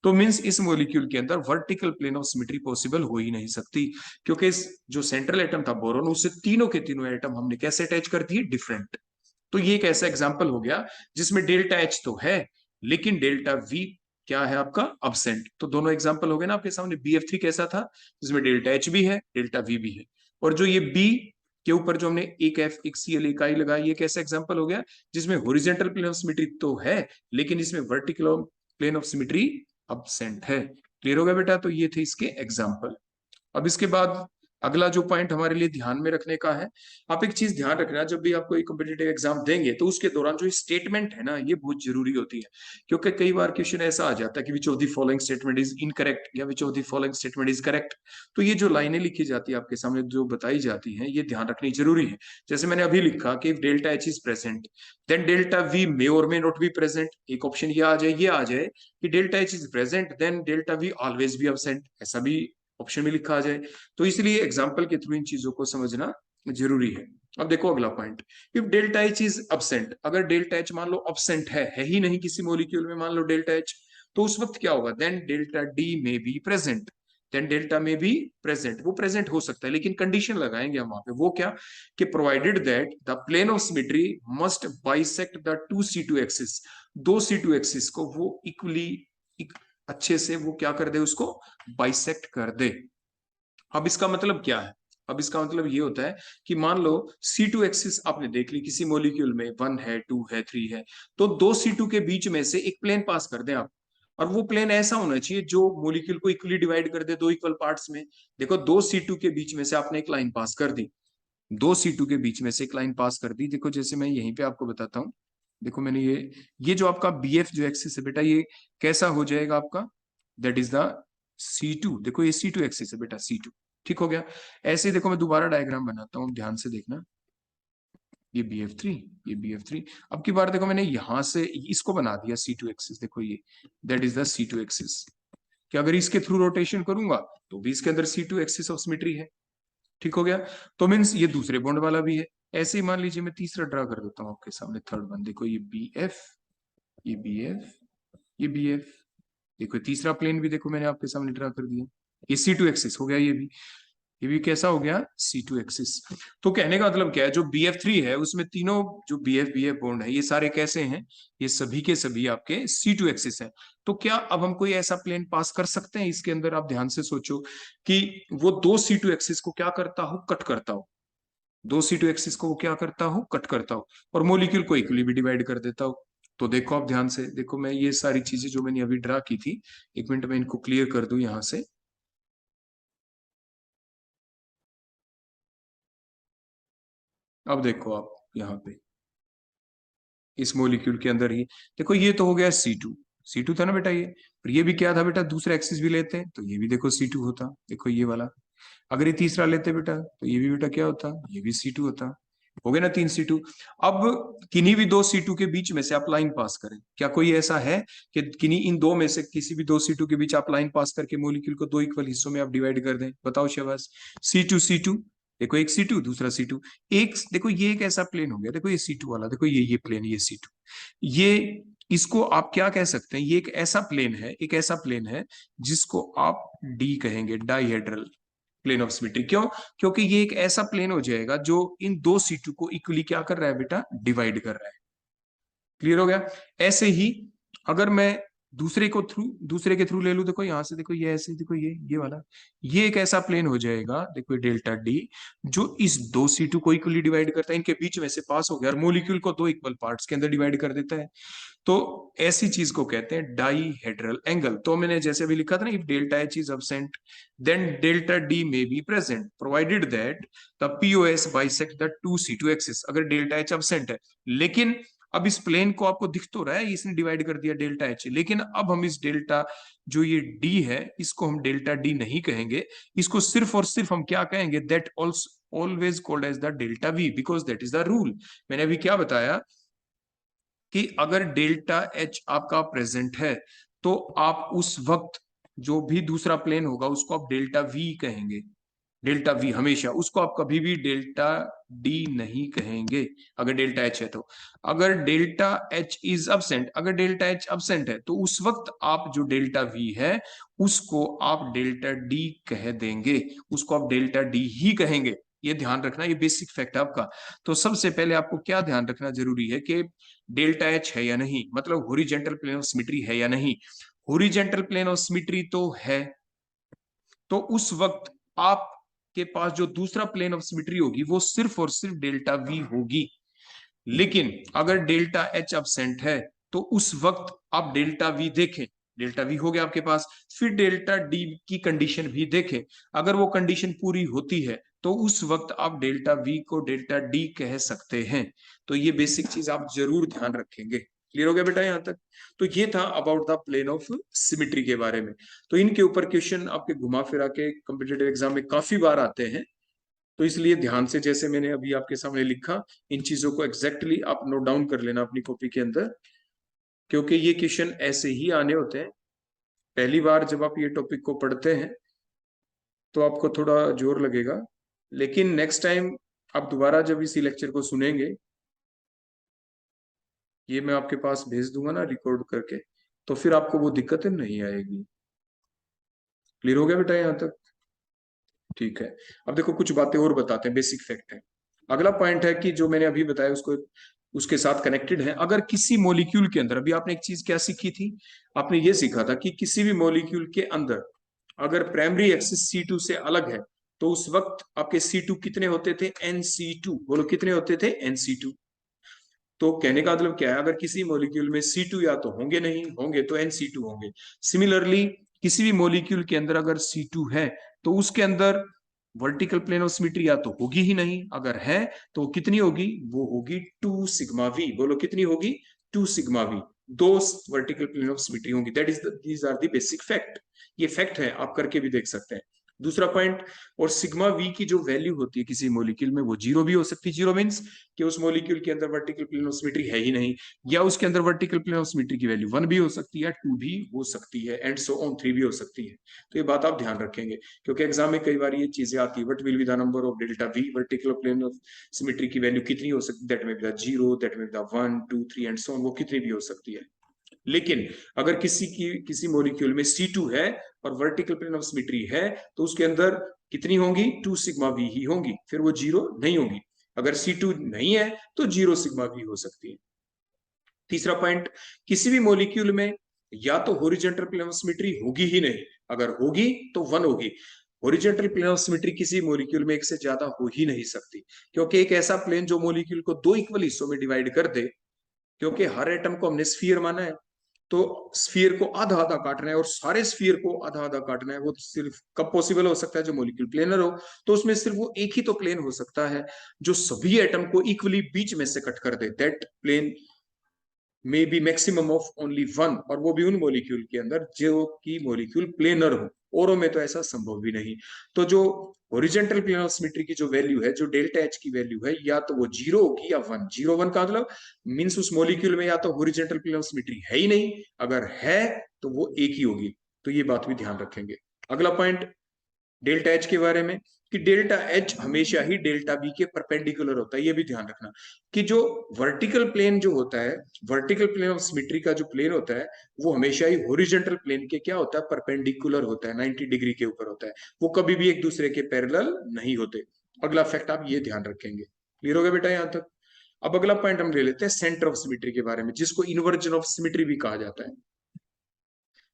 Speaker 1: तो मींस इस मॉलिक्यूल के अंदर vertical plane of symmetry possible हो ही नहीं सकती, क्योंकि इस जो सेंट्रल एटम था बोरोन, उससे तीनों के तीनों एटम हमने कैसे अटैच कर दिए? डिफरेंट। तो ये एक ऐसा एग्जांपल हो गया जिसमें डेल्टा H तो है लेकिन डेल्टा V क्या है आपका? अब्सेंट। तो दोनों एग्जांपल हो गए ना आपके सामने। BF3 कैसा था? जिसमें डेल्टा H भी है, डेल्टा V भी है। और जो ये B के ऊपर जो हमने एक F एक Cl इकाई लगाई, ये कैसा एग्जांपल हो गया? जिसमें हॉरिजॉन्टल प्लेन ऑफ सिमेट्री तो है लेकिन इसमें vertical plane of symmetry absent है। क्लियर हो गया बेटा? तो ये थे इसके एग्जाम्पल। अब इसके बाद अगला जो पॉइंट हमारे लिए ध्यान में रखने का है, आप एक चीज ध्यान रखना, जब भी आप कोई कॉम्पिटिटिव एग्जाम देंगे तो उसके दौरान जो स्टेटमेंट है ना, ये बहुत जरूरी होती है। क्योंकि कई बार क्वेश्चन ऐसा आ जाता है कि which of the following statement is incorrect या which of the following statement is correct. तो ये जो लाइनें लिखी जाती है आपके सामने, जो बताई जाती है, ये ध्यान रखनी जरूरी है। जैसे मैंने अभी लिखा कि if delta H is present then delta V may और मे नॉट बी प्रेजेंट। एक ऑप्शन ये आ जाए, ये आ जाए कि delta H is present then delta V always be absent, ऐसा भी ऑप्शन में लिखा आ जाए। तो इसलिए एग्जाम्पल के थ्रू इन चीजों को समझना जरूरी है। अब देखो अगला point, if delta H is absent, अगर डेल्टा H मान लो अब्सेंट है ही नहीं किसी मॉलिक्यूल में, मान लो डेल्टा H, तो उस वक्त क्या होगा? देन डेल्टा D में बी प्रेजेंट, देन डेल्टा में भी प्रेजेंट, वो प्रेजेंट हो सकता है लेकिन कंडीशन लगाएंगे हम वहां पे, वो क्या? कि provided that the plane of symmetry must bisect the two C2 axis, दो C2 एक्सिस को वो इक्वली अच्छे से वो क्या कर दे? उसको बाइसेक्ट कर दे। अब इसका मतलब क्या है? अब इसका मतलब ये होता है कि मान लो C2 एक्सिस आपने देख ली किसी मॉलिक्यूल में, 1 है 2 है 3 है, तो दो C2 के बीच में से एक प्लेन पास कर दें आप, और वो प्लेन ऐसा होना चाहिए जो मॉलिक्यूल को इक्वली डिवाइड कर दे दो इक्वल पार्ट्स में। देखो दो C2 के बीच में से आपने एक लाइन पास कर दी, दो C2 के बीच में से एक लाइन पास कर दी। देखो जैसे मैं यहीं पे आपको बताता हूँ, देखो मैंने ये जो आपका BF जो एक्सिस है बेटा, ये कैसा हो जाएगा आपका? That is the C2। देखो ये C2 एक्सिस है बेटा, C2। ठीक हो गया? ऐसे ही देखो मैं दोबारा डायग्राम बनाता हूँ, ध्यान से देखना। ये BF3, ये BF3। अब की बार देखो मैंने यहां से इसको बना दिया C2 एक्सिस, देखो ये that is the C2 axis. कि अगर इसके थ्रू रोटेशन करूंगा तो भी इसके अंदर C2 एक्सिस ऑफ सिमेट्री है। ठीक हो गया? तो मीन्स ये दूसरे बॉन्ड वाला भी है। ऐसे ही मान लीजिए मैं तीसरा ड्रा कर देता हूँ आपके सामने, थर्ड वन। देखो ये BF, ये BF, ये BF। देखो तीसरा प्लेन भी देखो मैंने आपके सामने ड्रा कर दिया, ये C2 एक्सिस हो गया, ये भी कैसा हो गया? C2 axis. तो कहने का मतलब क्या है, जो BF3 है उसमें तीनों जो BF बॉन्ड है ये सारे कैसे हैं? ये सभी के सभी आपके C2 एक्सिस है। तो क्या अब हम कोई ऐसा प्लेन पास कर सकते हैं इसके अंदर? आप ध्यान से सोचो कि वो दो C2 एक्सिस को क्या करता हो? कट करता हो। दो C2 एक्सिस को वो क्या करता हो? कट करता हो, और मोलिक्यूल को इक्वली भी डिवाइड कर देता हो। तो देखो आप ध्यान से देखो, मैं ये सारी चीजें जो मैंने अभी ड्रा की थी, एक मिनट में इनको क्लियर कर दूं यहां से। अब देखो आप यहाँ पे इस मॉलिक्यूल के अंदर ही देखो, ये तो हो गया C2, C2 था ना बेटा ये, और ये भी क्या था बेटा? दूसरा एक्सिस भी लेते हैं तो ये भी देखो C2 होता, देखो ये वाला। अगर ये तीसरा लेते बेटा तो ये भी बेटा क्या होता? ये भी C2 होता। हो गए ना 3 C2। अब किन्हीं भी दो C2 के बीच में से आप लाइन पास करें, क्या कोई ऐसा है कि किन्हीं इन दो में से किसी भी दो C2 के बीच आप लाइन पास करके मॉलिक्यूल को दो इक्वल हिस्सों में आप डिवाइड कर दें? बताओ शाबाश। C2 देखो, एक C2 दूसरा C2, एक देखो ये एक ऐसा प्लेन हो गया, देखो ये C2 वाला, देखो ये प्लेन, ये C2, ये इसको आप क्या कह सकते हैं? ये एक ऐसा प्लेन है, एक ऐसा प्लेन है जिसको आप D कहेंगे, डाइहेड्रल प्लेन ऑफ सिमेट्री। क्यों? क्योंकि ये एक ऐसा प्लेन हो जाएगा जो इन दो C2 को इक्वली क्या कर रहा है बेटा? डिवाइड कर रहा है। क्लियर हो गया? ऐसे ही अगर मैं दूसरे के थ्रू ले लू, देखो यहां से, देखो ये ऐसे, देखो ये वाला, ये एक ऐसा प्लेन हो जाएगा, देखो डेल्टा D, जो इस दो C2 को इक्वली डिवाइड करता है, इनके बीच में से पास हो गया और मॉलिक्यूल को दो इक्वल पार्ट्स के अंदर डिवाइड कर देता है। तो ऐसी चीज को कहते हैं डाइहेड्रल एंगल। तो मैंने जैसे भी लिखा था ना, if delta H is absent then delta D may be present provided that the POS bisect the two C2 axis. अगर डेल्टा H अब्सेंट है लेकिन
Speaker 2: अब इस प्लेन को आपको दिख तो रहा है, इसने डिवाइड कर दिया डेल्टा एच, लेकिन अब हम इस डेल्टा जो ये डी है इसको हम डेल्टा डी नहीं कहेंगे, इसको सिर्फ और सिर्फ हम क्या कहेंगे, that also always called as the delta V, because that is the rule. मैंने अभी क्या बताया कि अगर डेल्टा एच आपका प्रेजेंट है तो आप उस वक्त जो भी दूसरा प्लेन होगा उसको आप डेल्टा वी कहेंगे, डेल्टा वी हमेशा, उसको आप कभी भी डेल्टा डी नहीं कहेंगे अगर डेल्टा एच है तो। अगर डेल्टा एच इज अब्सेंट, अगर डेल्टा एच अब्सेंट है तो उस वक्त आप जो डेल्टा वी है उसको आप डेल्टा डी कह देंगे, उसको आप डेल्टा डी ही कहेंगे। ये ध्यान रखना, ये बेसिक फैक्ट है आपका। तो सबसे पहले आपको क्या ध्यान रखना जरूरी है कि डेल्टा एच है या नहीं, मतलब हॉरिजॉन्टल प्लेन ऑफ सिमेट्री है या नहीं। हॉरिजॉन्टल प्लेन ऑफ सिमेट्री तो है, तो उस वक्त आपके पास जो दूसरा प्लेन ऑफ सिमेट्री होगी वो सिर्फ और सिर्फ डेल्टा वी होगी। लेकिन अगर डेल्टा एच अब्सेंट है तो उस वक्त आप डेल्टा वी देखें, डेल्टा वी हो गया आपके पास, फिर डेल्टा डी की कंडीशन भी देखें। अगर वो कंडीशन पूरी होती है तो उस वक्त आप डेल्टा वी को डेल्टा डी कह सकते हैं। तो ये बेसिक चीज आप जरूर ध्यान रखेंगे। क्लियर हो गया बेटा यहां तक? तो ये था about the plane of symmetry के बारे में। तो इनके ऊपर क्वेश्चन आपके घुमा फिरा के कॉम्पिटेटिव एग्जाम में काफी बार आते हैं, तो इसलिए ध्यान से, जैसे मैंने अभी आपके सामने लिखा, इन चीजों को एग्जैक्टली आप नोट डाउन कर लेना अपनी कॉपी के अंदर, क्योंकि ये क्वेश्चन ऐसे ही आने होते हैं। पहली बार जब आप ये टॉपिक को पढ़ते हैं तो आपको थोड़ा जोर लगेगा, लेकिन नेक्स्ट टाइम आप दोबारा जब इसी लेक्चर को सुनेंगे, ये मैं आपके पास भेज दूंगा ना रिकॉर्ड करके, तो फिर आपको वो दिक्कत नहीं आएगी। क्लियर हो गया बेटा यहां तक? ठीक है। अब देखो कुछ बातें और बताते हैं, बेसिक फैक्ट है। अगला पॉइंट है कि जो मैंने अभी बताया उसको उसके साथ कनेक्टेड है। अगर किसी मॉलिक्यूल के अंदर, अभी आपने एक चीज क्या सीखी थी, आपने ये सीखा था कि किसी भी मॉलिक्यूल के अंदर अगर प्राइमरी एक्सिस C2 से अलग है तो उस वक्त आपके C2 कितने होते थे, Nc2। बोलो कितने होते थे, Nc2। तो कहने का मतलब क्या है, अगर किसी मॉलिक्यूल में C2 या तो होंगे, नहीं होंगे तो Nc2 होंगे। सिमिलरली किसी भी मॉलिक्यूल के अंदर अगर C2 है तो उसके अंदर वर्टिकल प्लेन ऑफ सिमेट्री या तो होगी ही नहीं, अगर है तो कितनी होगी, वो होगी 2 सिग्मा वी। बोलो कितनी होगी, 2 सिग्मा वी। दो वर्टिकल प्लेन ऑफ सिमेट्री होंगी। That is these are the basic fact. ये फैक्ट है, आप करके भी देख सकते हैं। दूसरा पॉइंट, और सिग्मा वी की जो वैल्यू होती है किसी मॉलिक्यूल में वो जीरो भी हो सकती है। जीरो मींस कि उस मॉलिक्यूल के अंदर वर्टिकल प्लेन ऑफ सिमेट्री है ही नहीं, या उसके अंदर वर्टिकल प्लेन ऑफ सिमेट्री की वैल्यू 1 भी हो सकती है, 2 भी हो सकती है, एंड सो ऑन 3 भी हो सकती है। तो ये बात आप ध्यान रखेंगे, क्योंकि एग्जाम में कई बार ये चीजें आती है, what will be the number of delta V, vertical plane of symmetry की वैल्यू कितनी हो सकती है, दैट में बी द 0, दैट में be the 1 2 3 and so on, वो कितनी भी हो सकती है। लेकिन अगर किसी मॉलिक्यूल में C2 है और वर्टिकल प्लेन ऑफ सिमेट्री है तो उसके अंदर कितनी होंगी, 2 सिग्मा वी ही होंगी, फिर वो जीरो नहीं होगी। अगर C2 नहीं है तो 0 सिग्मा वी हो सकती है। तीसरा पॉइंट, किसी भी मॉलिक्यूल में या तो हॉरिजॉन्टल प्लेन ऑफ सिमेट्री होगी ही नहीं, अगर होगी तो 1 होगी। हॉरिजॉन्टल प्लेन ऑफ सिमेट्री किसी मॉलिक्यूल में एक से ज्यादा हो ही नहीं सकती, क्योंकि एक ऐसा प्लेन जो मॉलिक्यूल को दो इक्वल हिस्सों में डिवाइड कर दे, क्योंकि हर एटम को हमने स्फीयर माना है, तो स्फीयर को आधा आधा काटना है और सारे स्फीयर को आधा आधा काटना है, वो सिर्फ कब पॉसिबल हो सकता है, जो मॉलिक्यूल प्लेनर हो। तो उसमें सिर्फ वो एक ही तो प्लेन हो सकता है जो सभी एटम को इक्वली बीच में से कट कर दे। That plane may be maximum of only 1, और वो भी उन मॉलिक्यूल के अंदर जो कि मॉलिक्यूल प्लेनर हो, औरों में तो ऐसा संभव भी नहीं। तो जो हॉरिजॉन्टल प्लेन ऑफ सिमेट्री की जो वैल्यू है, जो डेल्टा एच की वैल्यू है, या तो वो 0 होगी या 1। 0 1 का मतलब मीन्स उस मॉलिक्यूल में या तो हॉरिजॉन्टल प्लेन ऑफ सिमेट्री है ही नहीं, अगर है तो वो एक ही होगी। तो ये बात भी ध्यान रखेंगे। अगला पॉइंट डेल्टा एच के बारे में, कि डेल्टा एच हमेशा ही डेल्टा बी के परपेंडिकुलर होता है। ये भी ध्यान रखना कि जो वर्टिकल प्लेन जो होता है, वर्टिकल प्लेन ऑफ सिमेट्री का जो प्लेन होता है, वो हमेशा ही हॉरिजॉन्टल प्लेन के क्या होता है, परपेंडिकुलर होता है, 90 डिग्री के ऊपर होता है। वो कभी भी एक दूसरे के पैरेलल नहीं होते। अगला फैक्ट आप ये ध्यान रखेंगे। क्लियर हो गया बेटा यहां तक? अब अगला पॉइंट हम ले लेते हैं सेंटर ऑफ सिमेट्री के बारे में, जिसको इन्वर्जन ऑफ सिमेट्री भी कहा जाता है।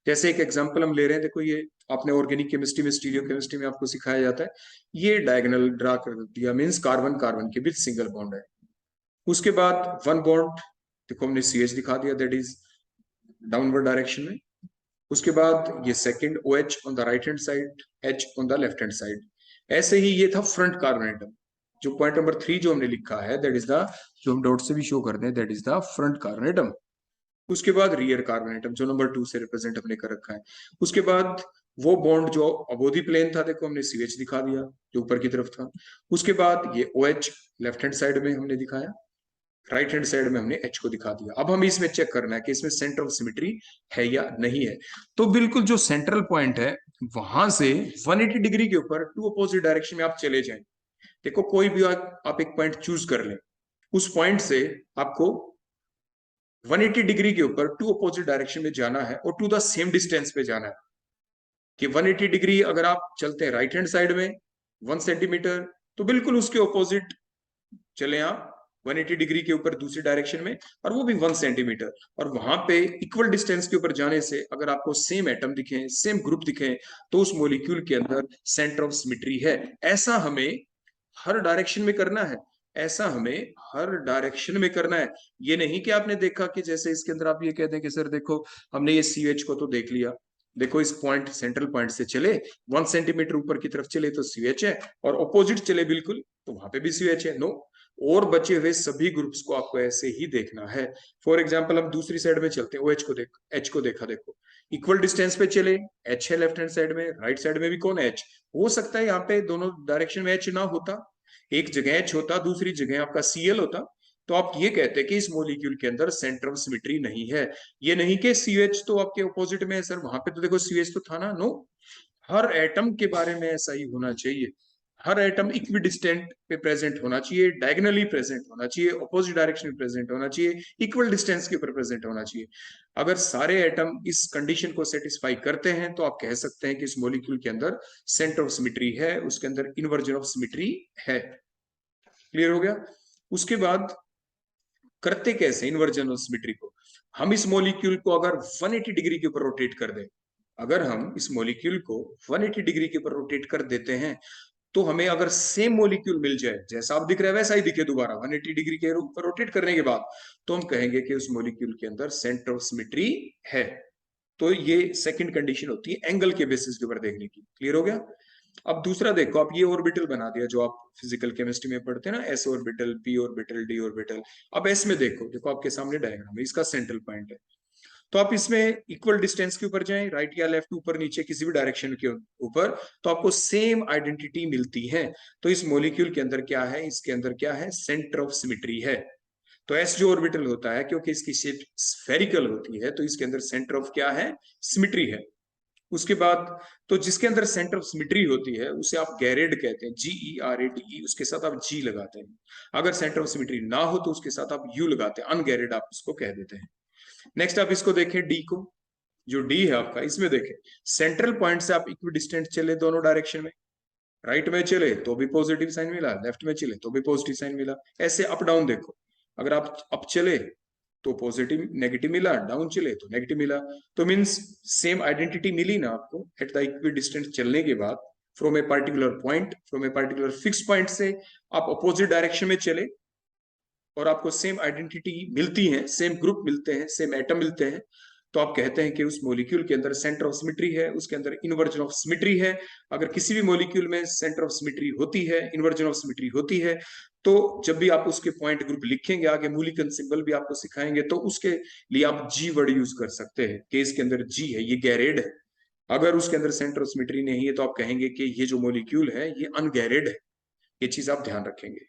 Speaker 2: जैसे एक एग्जांपल हम ले रहे हैं, देखो ये आपने ऑर्गेनिक केमिस्ट्री में, स्टीरियो केमिस्ट्री में आपको सिखाया जाता है। ये डायगोनल ड्रा कर दिया, मींस कार्बन कार्बन के बीच सिंगल बॉन्ड है। उसके बाद वन बॉन्ड, देखो हमने CH दिखा दिया, दैट इज डाउनवर्ड डायरेक्शन में। उसके बाद ये second OH on the right hand side, H on the left hand side. ऐसे ही ये था फ्रंट कार्बन एटम। जो पॉइंट नंबर 3 जो हमने लिखा है दैट इज द, जो हम डॉट से भी शो करते हैं, that is the front carbon atom. उसके बाद रियर कार्बन एटम जो नंबर 2 से रिप्रेजेंट हमने कर रखा है। उसके बाद वो बॉन्ड जो अबोधी प्लेन था, देखो हमने CH दिखा दिया जो ऊपर की तरफ था। उसके बाद ये OH लेफ्ट हैंड साइड में हमने दिखाया, राइट हैंड साइड में हमने H को दिखा दिया। अब हमें इसमें चेक करना है कि इसमें सेंटर ऑफ सिमेट्री है या नहीं है। तो बिल्कुल जो सेंट्रल पॉइंट है वहां से 180 डिग्री के ऊपर टू अपोजिट डायरेक्शन में आप चले जाएं। देखो कोई भी आप एक पॉइंट चूज कर लें, उस पॉइंट से आपको 180 डिग्री के ऊपर टू अपोजिट डायरेक्शन में जाना है और टू द सेम डिस्टेंस पे जाना है। कि 180 डिग्री अगर आप चलते हैं राइट हैंड साइड में 1 सेंटीमीटर, तो बिल्कुल उसके ऑपोजिट चले आप 180 डिग्री के ऊपर दूसरी डायरेक्शन में, और वो भी 1 सेंटीमीटर। और वहां पे इक्वल डिस्टेंस के ऊपर जाने से अगर आपको सेम एटम दिखे, सेम ग्रुप दिखे, तो उस मॉलिक्यूल के अंदर सेंटर ऑफ सिमेट्री है। ऐसा हमें हर डायरेक्शन में करना है, ऐसा हमें हर डायरेक्शन में करना है। ये नहीं कि आपने देखा कि जैसे इसके अंदर आप ये कहते हैं कि सर देखो हमने ये CH को तो देख लिया, देखो इस पॉइंट सेंट्रल पॉइंट से चले 1 सेंटीमीटर ऊपर की तरफ चले तो CH है, और ऑपोजिट चले बिल्कुल तो वहां पे भी CH है। नो, और बचे हुए सभी ग्रुप्स को आपको ऐसे ही देखना है। फॉर एग्जाम्पल हम दूसरी साइड में चलते हैं, OH को देख, H को देखा, देखो इक्वल डिस्टेंस पे चले, H है लेफ्ट हैंड साइड में, राइट साइड में भी कौन है? H। हो सकता है यहाँ पे दोनों डायरेक्शन में H ना होता, एक जगह H होता, दूसरी जगह आपका Cl होता, तो आप ये कहते हैं कि इस मॉलिक्यूल के अंदर सेंटर ऑफ सिमेट्री नहीं है। ये नहीं कि CH तो आपके ऑपोजिट में है सर, वहां पे तो देखो CH तो था ना। नो, हर एटम के बारे में ऐसा ही होना चाहिए। हर एटम इक्वी डिस्टेंट पे प्रेजेंट होना चाहिए, डायगनली प्रेजेंट होना चाहिए, ऑपोजिट डायरेक्शन में प्रेजेंट होना चाहिए, इक्वल डिस्टेंस के ऊपर प्रेजेंट होना चाहिए। अगर सारे एटम इस कंडीशन को सेटिस्फाई करते हैं तो आप कह सकते हैं कि इस मॉलिक्यूल के अंदर सेंटर ऑफ सिमेट्री है, उसके अंदर इन्वर्जन ऑफ सिमेट्री है। क्लियर हो गया? उसके बाद करते कैसे इन्वर्जन ऑफ सिमेट्री को? हम इस मॉलिक्यूल को अगर 180 डिग्री के ऊपर रोटेट कर दें, अगर हम इस मॉलिक्यूल को 180 डिग्री के ऊपर रोटेट कर देते हैं, तो हमें अगर सेम मॉलिक्यूल मिल जाए, जैसा आप दिख रहा है वैसा ही दिखे दोबारा 180 डिग्री के ऊपर रोटेट करने के बाद, तो हम कहेंगे कि उस मॉलिक्यूल के अंदर सेंटर ऑफ सिमेट्री है। तो ये सेकंड कंडीशन होती है एंगल के बेसिस के ऊपर देखने की। क्लियर हो गया? अब दूसरा देखो, आप ये ऑर्बिटल बना दिया जो आप फिजिकल केमिस्ट्री में पढ़ते हैं ना, S orbital, P orbital, D orbital. अब S में देखो, देखो आपके सामने डायग्राम है, इसका सेंट्रल पॉइंट है। तो आप इसमें इक्वल डिस्टेंस के ऊपर जाएं, राइट या लेफ्ट, ऊपर नीचे किसी भी डायरेक्शन के ऊपर, तो आपको सेम आइडेंटिटी मिलती है। तो इस मॉलिक्यूल के अंदर क्या है? इसके अंदर क्या है? सेंटर ऑफ सिमेट्री है। तो एस जो ऑर्बिटल होता है, क्योंकि इसकी शेप स्फेरिकल होती है, तो इसके अंदर सेंटर ऑफ क्या है? सिमेट्री है। उसके बाद तो जिसके अंदर सेंटर ऑफ सिमेट्री होती है उसे आप गैरेड कहते हैं, GERADE, उसके साथ आप G लगाते हैं। अगर सेंटर ऑफ सिमेट्री ना हो तो उसके साथ आप U लगाते हैं, अनगैरेड आप उसको कह देते हैं। नेक्स्ट आप इसको देखें, डी को, जो डी है आपका, इसमें देखें सेंट्रल पॉइंट से आप इक्वी डिस्टेंट चले दोनों डायरेक्शन में, राइट में चले तो भी पॉजिटिव साइन मिला, लेफ्ट में चले तो भी पॉजिटिव साइन मिला। ऐसे अप डाउन देखो, अगर आप अप चले तो पॉजिटिव नेगेटिव मिला, डाउन चले तो नेगेटिव मिला। तो मींस सेम आइडेंटिटी मिली ना आपको एट द इक्वी डिस्टेंस चलने के बाद, from a particular point, from a particular fix point से आप अपोजिट डायरेक्शन में चले और आपको सेम आइडेंटिटी मिलती है, सेम ग्रुप मिलते हैं, सेम एटम मिलते हैं, तो आप कहते हैं कि उस मॉलिक्यूल के अंदर सेंटर ऑफ सिमेट्री है, उसके अंदर इन्वर्जन ऑफ सिमेट्री है। अगर किसी भी मॉलिक्यूल में सेंटर ऑफ सिमेट्री होती है, इन्वर्जन ऑफ सिमेट्री होती है, तो जब भी आप उसके पॉइंट ग्रुप लिखेंगे, आगे मूलिकन सिंबल भी आपको सिखाएंगे, तो उसके लिए आप G वर्ड यूज कर सकते हैं कि इसके अंदर G है, ये गैरेड है। अगर उसके अंदर सेंटर ऑफ सिमेट्री नहीं है तो आप कहेंगे कि ये जो मॉलिक्यूल है ये अनगैरेड है। ये चीज आप ध्यान रखेंगे।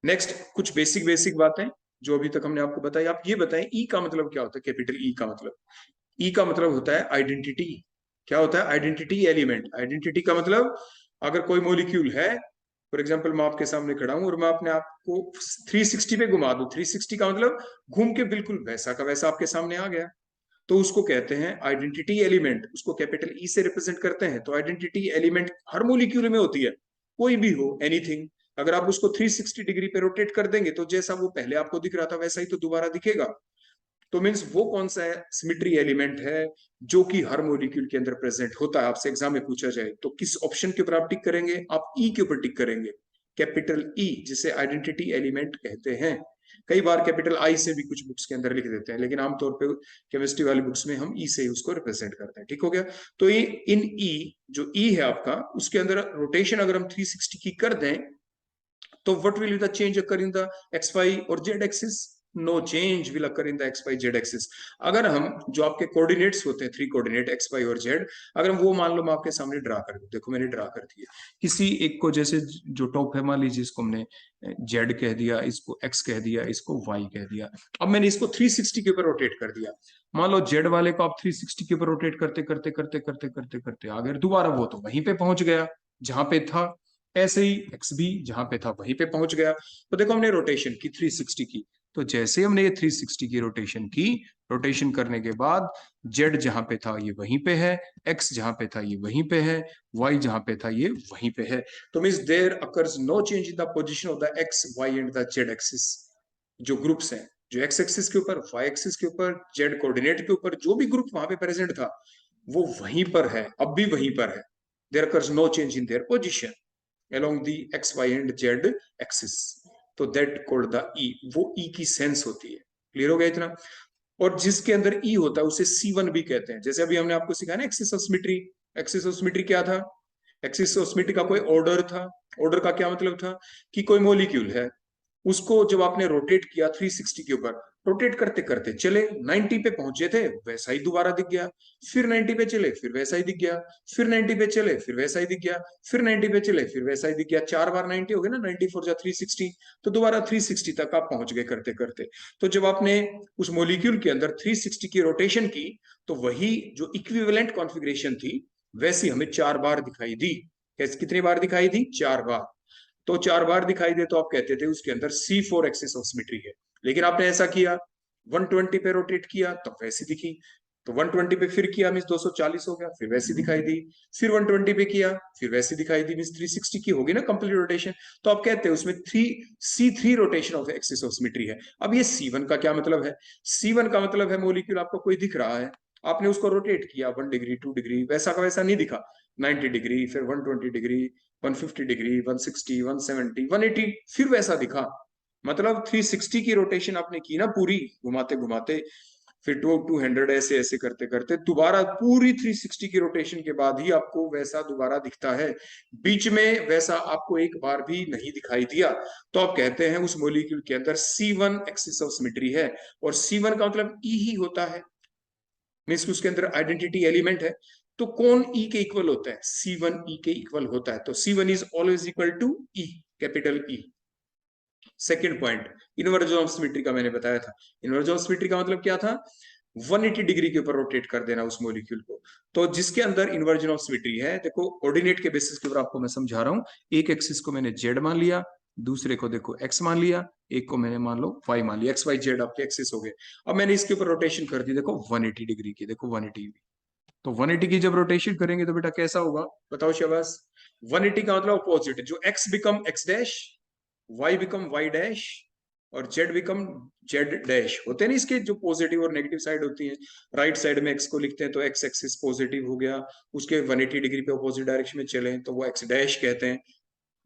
Speaker 2: नेक्स्ट कुछ बेसिक बेसिक बातें जो अभी तक हमने आपको बताई। आप ये बताएं ई का मतलब क्या होता है? कैपिटल ई का मतलब, ई का मतलब होता है आइडेंटिटी। क्या होता है? Identity element. आइडेंटिटी का मतलब अगर कोई मॉलिक्यूल है, फॉर एग्जांपल मैं आपके सामने खड़ा हूं और मैं अपने आप को 360 पे घुमा दूं, 360 का मतलब घूम के बिल्कुल वैसा का वैसा आपके सामने आ गया, तो उसको कहते हैं आइडेंटिटी एलिमेंट। उसको कैपिटल ई से रिप्रेजेंट करते हैं। तो आइडेंटिटी एलिमेंट हर मॉलिक्यूल में होती है, कोई भी हो, एनीथिंग। अगर आप उसको 360 डिग्री पे रोटेट कर देंगे तो जैसा वो पहले आपको दिख रहा था वैसा ही तो दोबारा दिखेगा। तो मीन्स वो कौन सा है सिमेट्री एलिमेंट है जो कि हर मॉलिक्यूल के अंदर प्रेजेंट होता है। आपसे एग्जाम में पूछा जाए तो किस ऑप्शन के ऊपर आप टिक करेंगे? आप ई के ऊपर टिक करेंगे, कैपिटल ई, जिसे आइडेंटिटी एलिमेंट कहते हैं। कई बार कैपिटल आई से भी कुछ बुक्स के अंदर लिख देते हैं, लेकिन आमतौर पे केमिस्ट्री वाली बुक्स में हम ई से ही उसको रिप्रेजेंट करते हैं। ठीक हो गया? तो ये इन ई, जो ई है आपका, उसके अंदर रोटेशन अगर हम 360 की कर दें तो what will be the change occur in the X Y और Z axis? No change will occur in the X Y Z axis. अगर हम जो आपके कोऑर्डिनेट्स होते हैं, 3 कोऑर्डिनेट एक्स वाई और जेड, अगर हम वो मान लो मैं आपके सामने ड्रा कर दूं, देखो मैंने ड्रा कर दिया किसी एक को, जैसे जो टॉप है मान लीजिए इसको हमने जेड कह दिया, इसको एक्स कह दिया, इसको वाई कह दिया। अब मैंने इसको 360 के ऊपर रोटेट कर दिया। मान लो जेड वाले को आप 360 के ऊपर रोटेट करते करते करते करते करते करते आ गए, दोबारा वो तो वहीं पे पहुंच गया जहां पे था। ऐसे ही एक्स भी जहां पे था वहीं पे पहुंच गया। तो देखो हमने रोटेशन की 360 की, तो जैसे हमने ये 360 की रोटेशन की, रोटेशन करने के बाद जेड जहां पे था ये वहीं पे है, एक्स जहां पे था ये वहीं पे है, वाई जहां पे था ये वहीं पे है। तो means there occurs no change in the position of the X Y and the Z axis. जो ग्रुप्स हैं, जो एक्स एक्सिस के ऊपर, वाई एक्सिस के ऊपर, जेड कोऑर्डिनेट के ऊपर जो भी ग्रुप वहां पे प्रेजेंट था वो वहीं पर है, अब भी वहीं पर है। There occurs no change in their position along the x y and z axis। तो दैट कॉल्ड द ई, वो ई की सेंस होती है। क्लियर हो गया इतना? और जिसके अंदर ई होता है उसे C1 भी कहते हैं। जैसे अभी हमने आपको सिखाया ना axis of symmetry. Axis of symmetry क्या था? एक्सिस ऑफ सिमेट्री का कोई ऑर्डर था। ऑर्डर का क्या मतलब था कि कोई मॉलिक्यूल है, उसको जब आपने रोटेट किया 360 के ऊपर, रोटेट करते करते चले 90 पे पहुंचे थे, वैसा ही दोबारा दिख गया। फिर 90 पे चले, फिर वैसा ही दिख गया। फिर 90 पे चले, फिर वैसा ही दिख गया। फिर 90 पे चले, फिर वैसा ही दिख गया। 4 बार 90 हो गए ना, 90 फोर जा 360, तो दोबारा 360 तक आप पहुंच गए करते करते। तो जब आपने उस मॉलिक्यूल के अंदर 360 की रोटेशन की, तो वही जो इक्विवेलेंट कॉन्फ़िगरेशन थी वैसी हमें 4 बार दिखाई दी। कितनी बार दिखाई दी? 4 बार। तो 4 बार दिखाई दे तो आप कहते थे उसके अंदर C4 एक्सिस ऑफ सिमेट्री है। लेकिन आपने ऐसा किया, 120 पे रोटेट किया तो वैसी दिखी। तो 120 पे फिर किया मींस 240 हो गया, फिर वैसी दिखाई दी। फिर 120 पे किया, फिर वैसी दिखाई दी, मींस 360 की होगी ना कंप्लीट रोटेशन। तो आप कहते हैं उसमें 3 C3 rotation of axis of symmetry है। अब ये C1 का क्या मतलब है? C1 का मतलब है मॉलिक्यूल आपको कोई दिख रहा है, आपने उसको रोटेट किया 1 डिग्री 2 डिग्री, वैसा का वैसा नहीं दिखा। 90 डिग्री, फिर 120 डिग्री, 150 डिग्री, 160, 170, 180, फिर वैसा दिखा। मतलब 360 की रोटेशन आपने की ना पूरी, घुमाते घुमाते, फिर 200 ऐसे ऐसे करते करते दोबारा पूरी 360 की रोटेशन के बाद ही आपको वैसा दोबारा दिखता है। बीच में वैसा आपको एक बार भी नहीं दिखाई दिया, तो आप कहते हैं उस मॉलिक्यूल के अंदर C1 एक्सिस ऑफ सिमेट्री है। और C1 का मतलब ई ही होता है, मीन्स उसके अंदर आइडेंटिटी एलिमेंट है। तो कौन ई के इक्वल होता है? C1 ई के इक्वल होता है। तो C1 is always equal to E, capital E. Second point, inversion of symmetry का मैंने बताया था। इन्वर्जन ऑफ सिमेट्री का मतलब क्या था? 180 डिग्री के ऊपर रोटेट कर देना उस मॉलिक्यूल को। तो जिसके अंदर इन्वर्जन ऑफ सिमेट्री है, देखो कोऑर्डिनेट के बेसिस के ऊपर आपको मैं समझा रहा हूं। एक एक्सिस को मैंने जेड मान लिया, दूसरे को देखो एक्स मान लिया, एक को मैंने मान लो वाई मान लिया। एक्स वाई जेड आपके एक्सिस हो गए। अब मैंने इसके ऊपर रोटेशन कर दी, देखो 180 डिग्री की, देखो 180। तो 180 की जब रोटेशन करेंगे तो बेटा कैसा होगा? बताओ शाबाश। 180 का मतलब अपोजिट, जो X become X dash, Y become Y dash, और जेड बिकम जेड डैश। होते हैं ना इसके जो पॉजिटिव और नेगेटिव साइड होती है। राइट साइड में एक्स को लिखते हैं तो एक्स एक्सिस पॉजिटिव हो गया, उसके 180 डिग्री पे अपोजिट डायरेक्शन में चले तो वो एक्स डैश कहते हैं।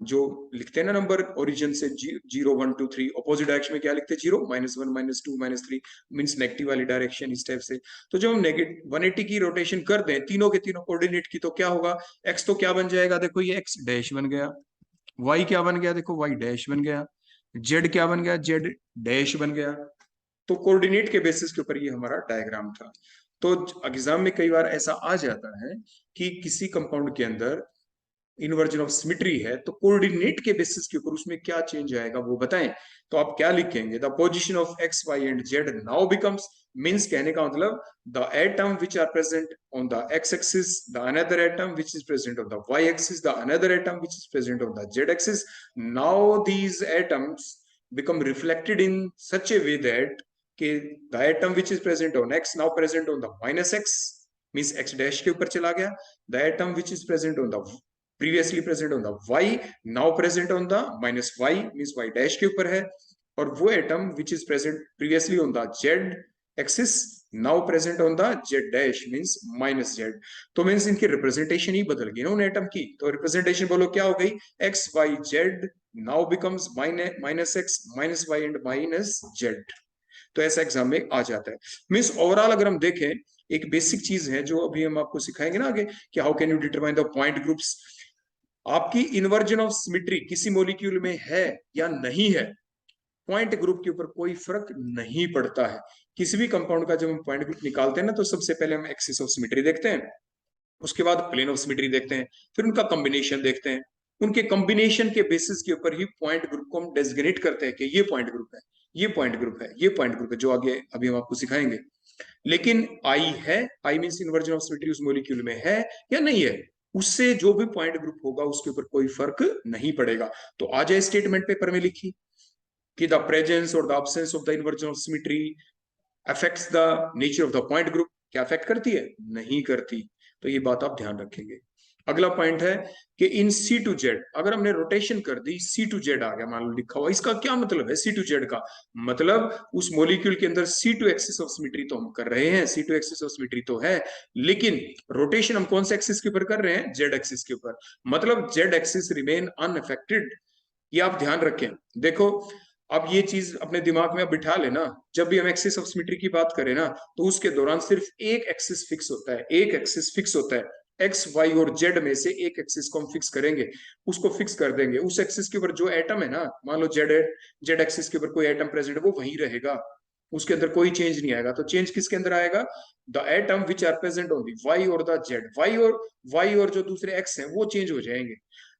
Speaker 2: जो लिखते हैं ना नंबर ओरिजिन से 0 1 2 3, अपोजिट डायरेक्शन में क्या लिखते हैं? 0 -1 -2 -3, मींस नेगेटिव वाली डायरेक्शन, इस टाइप से। तो जब हम नेगेटिव 180 की रोटेशन कर दें तीनों के तीनों कोऑर्डिनेट की, तो क्या होगा? एक्स तो क्या बन जाएगा? देखो ये एक्स डैश बन गया। वाई क्या बन गया? देखो वाई डैश बन गया। जेड क्या बन गया? जेड डैश बन गया। तो कोऑर्डिनेट के बेसिस के ऊपर ये हमारा डायग्राम था। तो एग्जाम में कई बार ऐसा आ जाता है कि किसी कंपाउंड के अंदर इन्वर्जन ऑफ सिमेट्री है, तो कोऑर्डिनेट के बेसिस के ऊपर उसमें क्या चेंज आएगा वो बताएं। तो आप क्या लिखेंगे? The position of X Y and Z now becomes, means कहने का मतलब the atom which are present on the X axis, the another atom which is present on the Y axis, the another atom which is present on the Z axis. Now these atoms become reflected in such a way that the atom which is present on x now present on the minus x, means x dash के ऊपर चला गया। the atom which is present on the previously present on the y now present on the minus y, means y dash के ऊपर है। और वो atom which is present previously on the z axis now present on the z dash, means minus z। तो means इनकी representation ही बदल गई ना उन एटम की। तो रिप्रेजेंटेशन बोलो क्या हो गई? x y z now becomes minus x minus y and minus z। तो ऐसा एग्जाम में आ जाता है। मीन्स ओवरऑल अगर हम देखें, एक बेसिक चीज है जो अभी हम आपको सिखाएंगे ना आगे, कि how can you determine the point groups. आपकी इन्वर्जन ऑफ सिमेट्री किसी मॉलिक्यूल में है या नहीं है, पॉइंट ग्रुप के ऊपर कोई फर्क नहीं पड़ता है। किसी भी कंपाउंड का जब हम पॉइंट ग्रुप निकालते हैं ना, तो सबसे पहले हम एक्सिस ऑफ सिमेट्री देखते हैं, उसके बाद प्लेन ऑफ सिमेट्री देखते हैं, फिर उनका कॉम्बिनेशन देखते हैं। उनके कॉम्बिनेशन के बेसिस के ऊपर ही पॉइंट ग्रुप को हम डेजिग्नेट करते हैं कि ये पॉइंट ग्रुप है, ये पॉइंट ग्रुप है, ये पॉइंट ग्रुप है, जो आगे अभी हम आपको सिखाएंगे। लेकिन आई है, आई मींस इन्वर्जन ऑफ सिमेट्री उस मॉलिक्यूल में है या नहीं है, उससे जो भी पॉइंट ग्रुप होगा उसके ऊपर कोई फर्क नहीं पड़ेगा। तो आ जाए स्टेटमेंट पेपर में लिखी कि द प्रेजेंस और the absence of the inversion of symmetry affects the nature of the point group. क्या अफेक्ट करती है? नहीं करती। तो ये बात आप ध्यान रखेंगे। अगला पॉइंट है कि इन सी टू जेड, अगर हमने रोटेशन कर दी, सी टू जेड आ गया मान लो लिखा हुआ, इसका क्या मतलब है? सी टू जेड का मतलब उस मॉलिक्यूल के अंदर सी टू एक्सिस ऑफ सिमेट्री तो हम कर रहे हैं, सी टू एक्सिस ऑफ सिमेट्री तो है, लेकिन रोटेशन हम कौन से एक्सिस के ऊपर कर रहे हैं? जेड एक्सिस के ऊपर। मतलब जेड एक्सिस रिमेन अनअफेक्टेड। ये आप ध्यान रखें। देखो, अब ये चीज अपने दिमाग में अब बिठा लेना, जब भी हम एक्सिस ऑफ सिमेट्री की बात करें ना, तो उसके दौरान सिर्फ एक एक्सिस फिक्स होता है, एक एक्सिस फिक्स होता है। एक्स वाई और जेड में से एक एक्सिस को हम फिक्स करेंगे, उसको फिक्स कर देंगे। उस एक्सिस के ऊपर जो एटम है ना, मान लो जेड है, जेड एक्सिस के ऊपर कोई एटम प्रेजेंट है, वो वहीं रहेगा, उसके अंदर कोई चेंज नहीं आएगा। तो चेंज किसके अंदर आएगा? The atom which are present on the Y और द जेड। वाई और जो दूसरे एक्स हैं वो चेंज हो जाएंगे।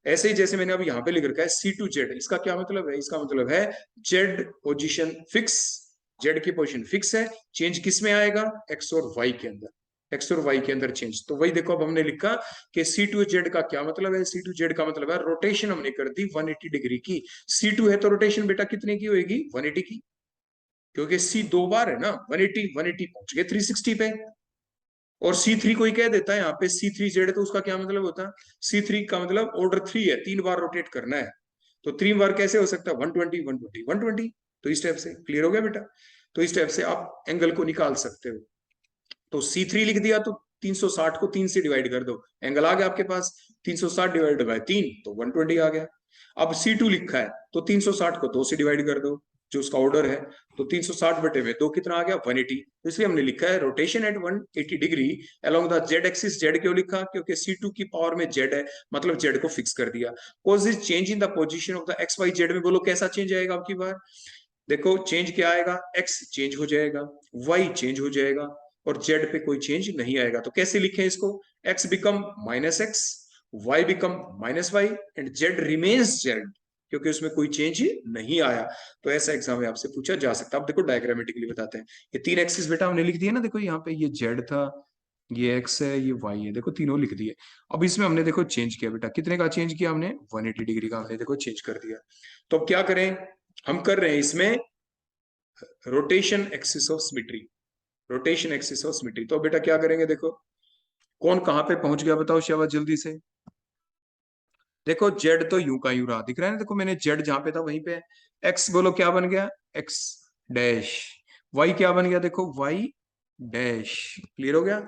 Speaker 2: ऐसे ही जैसे मैंने अभी यहाँ पे लिख रखा है सी टू जेड, इसका क्या मतलब है? इसका मतलब है जेड पोजीशन फिक्स, जेड की पोजीशन फिक्स है, चेंज किस में आएगा? एक्स और वाई के अंदर, एक्स और वाई के अंदर चेंज। तो वही देखो, अब हमने लिखा कि सी टू जेड का क्या मतलब है? सी टू जेड का मतलब है रोटेशन हमने कर दी 180 डिग्री की। सी टू है तो रोटेशन बेटा कितने की होगी? 180 की, क्योंकि सी दो बार है ना, 180 180 पहुंच गए 360 पे। और C3 कोई कह देता है यहाँ पे C3Z, तो उसका क्या मतलब होता है? C3 का मतलब ऑर्डर 3 है, 3 बार रोटेट करना है। तो 3 बार कैसे हो सकता है? 120 120 120। तो इस टाइप से क्लियर हो गया बेटा? तो इस टाइप से आप एंगल को निकाल सकते हो। तो C3 लिख दिया तो 360 को 3 से डिवाइड कर दो, एंगल आ गया आपके पास। 360 डिवाइड बाय 3 तो 120 आ गया। अब C2 लिखा है तो 360 को 2 से डिवाइड कर दो, जो उसका ऑर्डर है। तो 360 बटे में 2 कितना आ गया? 180। तो इसलिए हमने लिखा है rotation eight 180 degree along the Z axis. Z क्यों लिखा? क्योंकि C2 की पावर में जेड है, मतलब जेड को फिक्स कर दिया। Causes change in the position of the X Y Z में। बोलो कैसा चेंज आएगा आपकी बार? देखो चेंज क्या आएगा? एक्स चेंज हो जाएगा, वाई चेंज हो जाएगा, और जेड पे कोई चेंज नहीं आएगा। तो कैसे लिखें इसको? X become minus X, Y become minus Y, and Z remains Z, क्योंकि उसमें कोई चेंज नहीं आया। तो ऐसा एग्जाम में आपसे पूछा जा सकता है। अब देखो डायग्रामेटिकली बताते हैं। ये 3 एक्सिस बेटा हमने लिख दिया ना, देखो यहाँ पे ये जेड था, ये एक्स है, ये वाई है, देखो तीनों लिख दिए। अब इसमें हमने देखो चेंज किया बेटा, कितने का चेंज किया हमने? 180 डिग्री का हमने देखो चेंज कर दिया। तो अब क्या करें? हम कर रहे हैं इसमें rotation axis of symmetry, rotation axis of symmetry. तो बेटा क्या करेंगे? देखो कौन कहां पे पहुंच गया बताओ शाबाश जल्दी से। देखो जेड तो यूं का यूं रहा, दिख रहा है ना? देखो मैंने जेड जहां पे था वहीं पे। एक्स बोलो क्या बन गया? X dash. वाई क्या बन गया? देखो वाई डैश। क्लियर हो गया?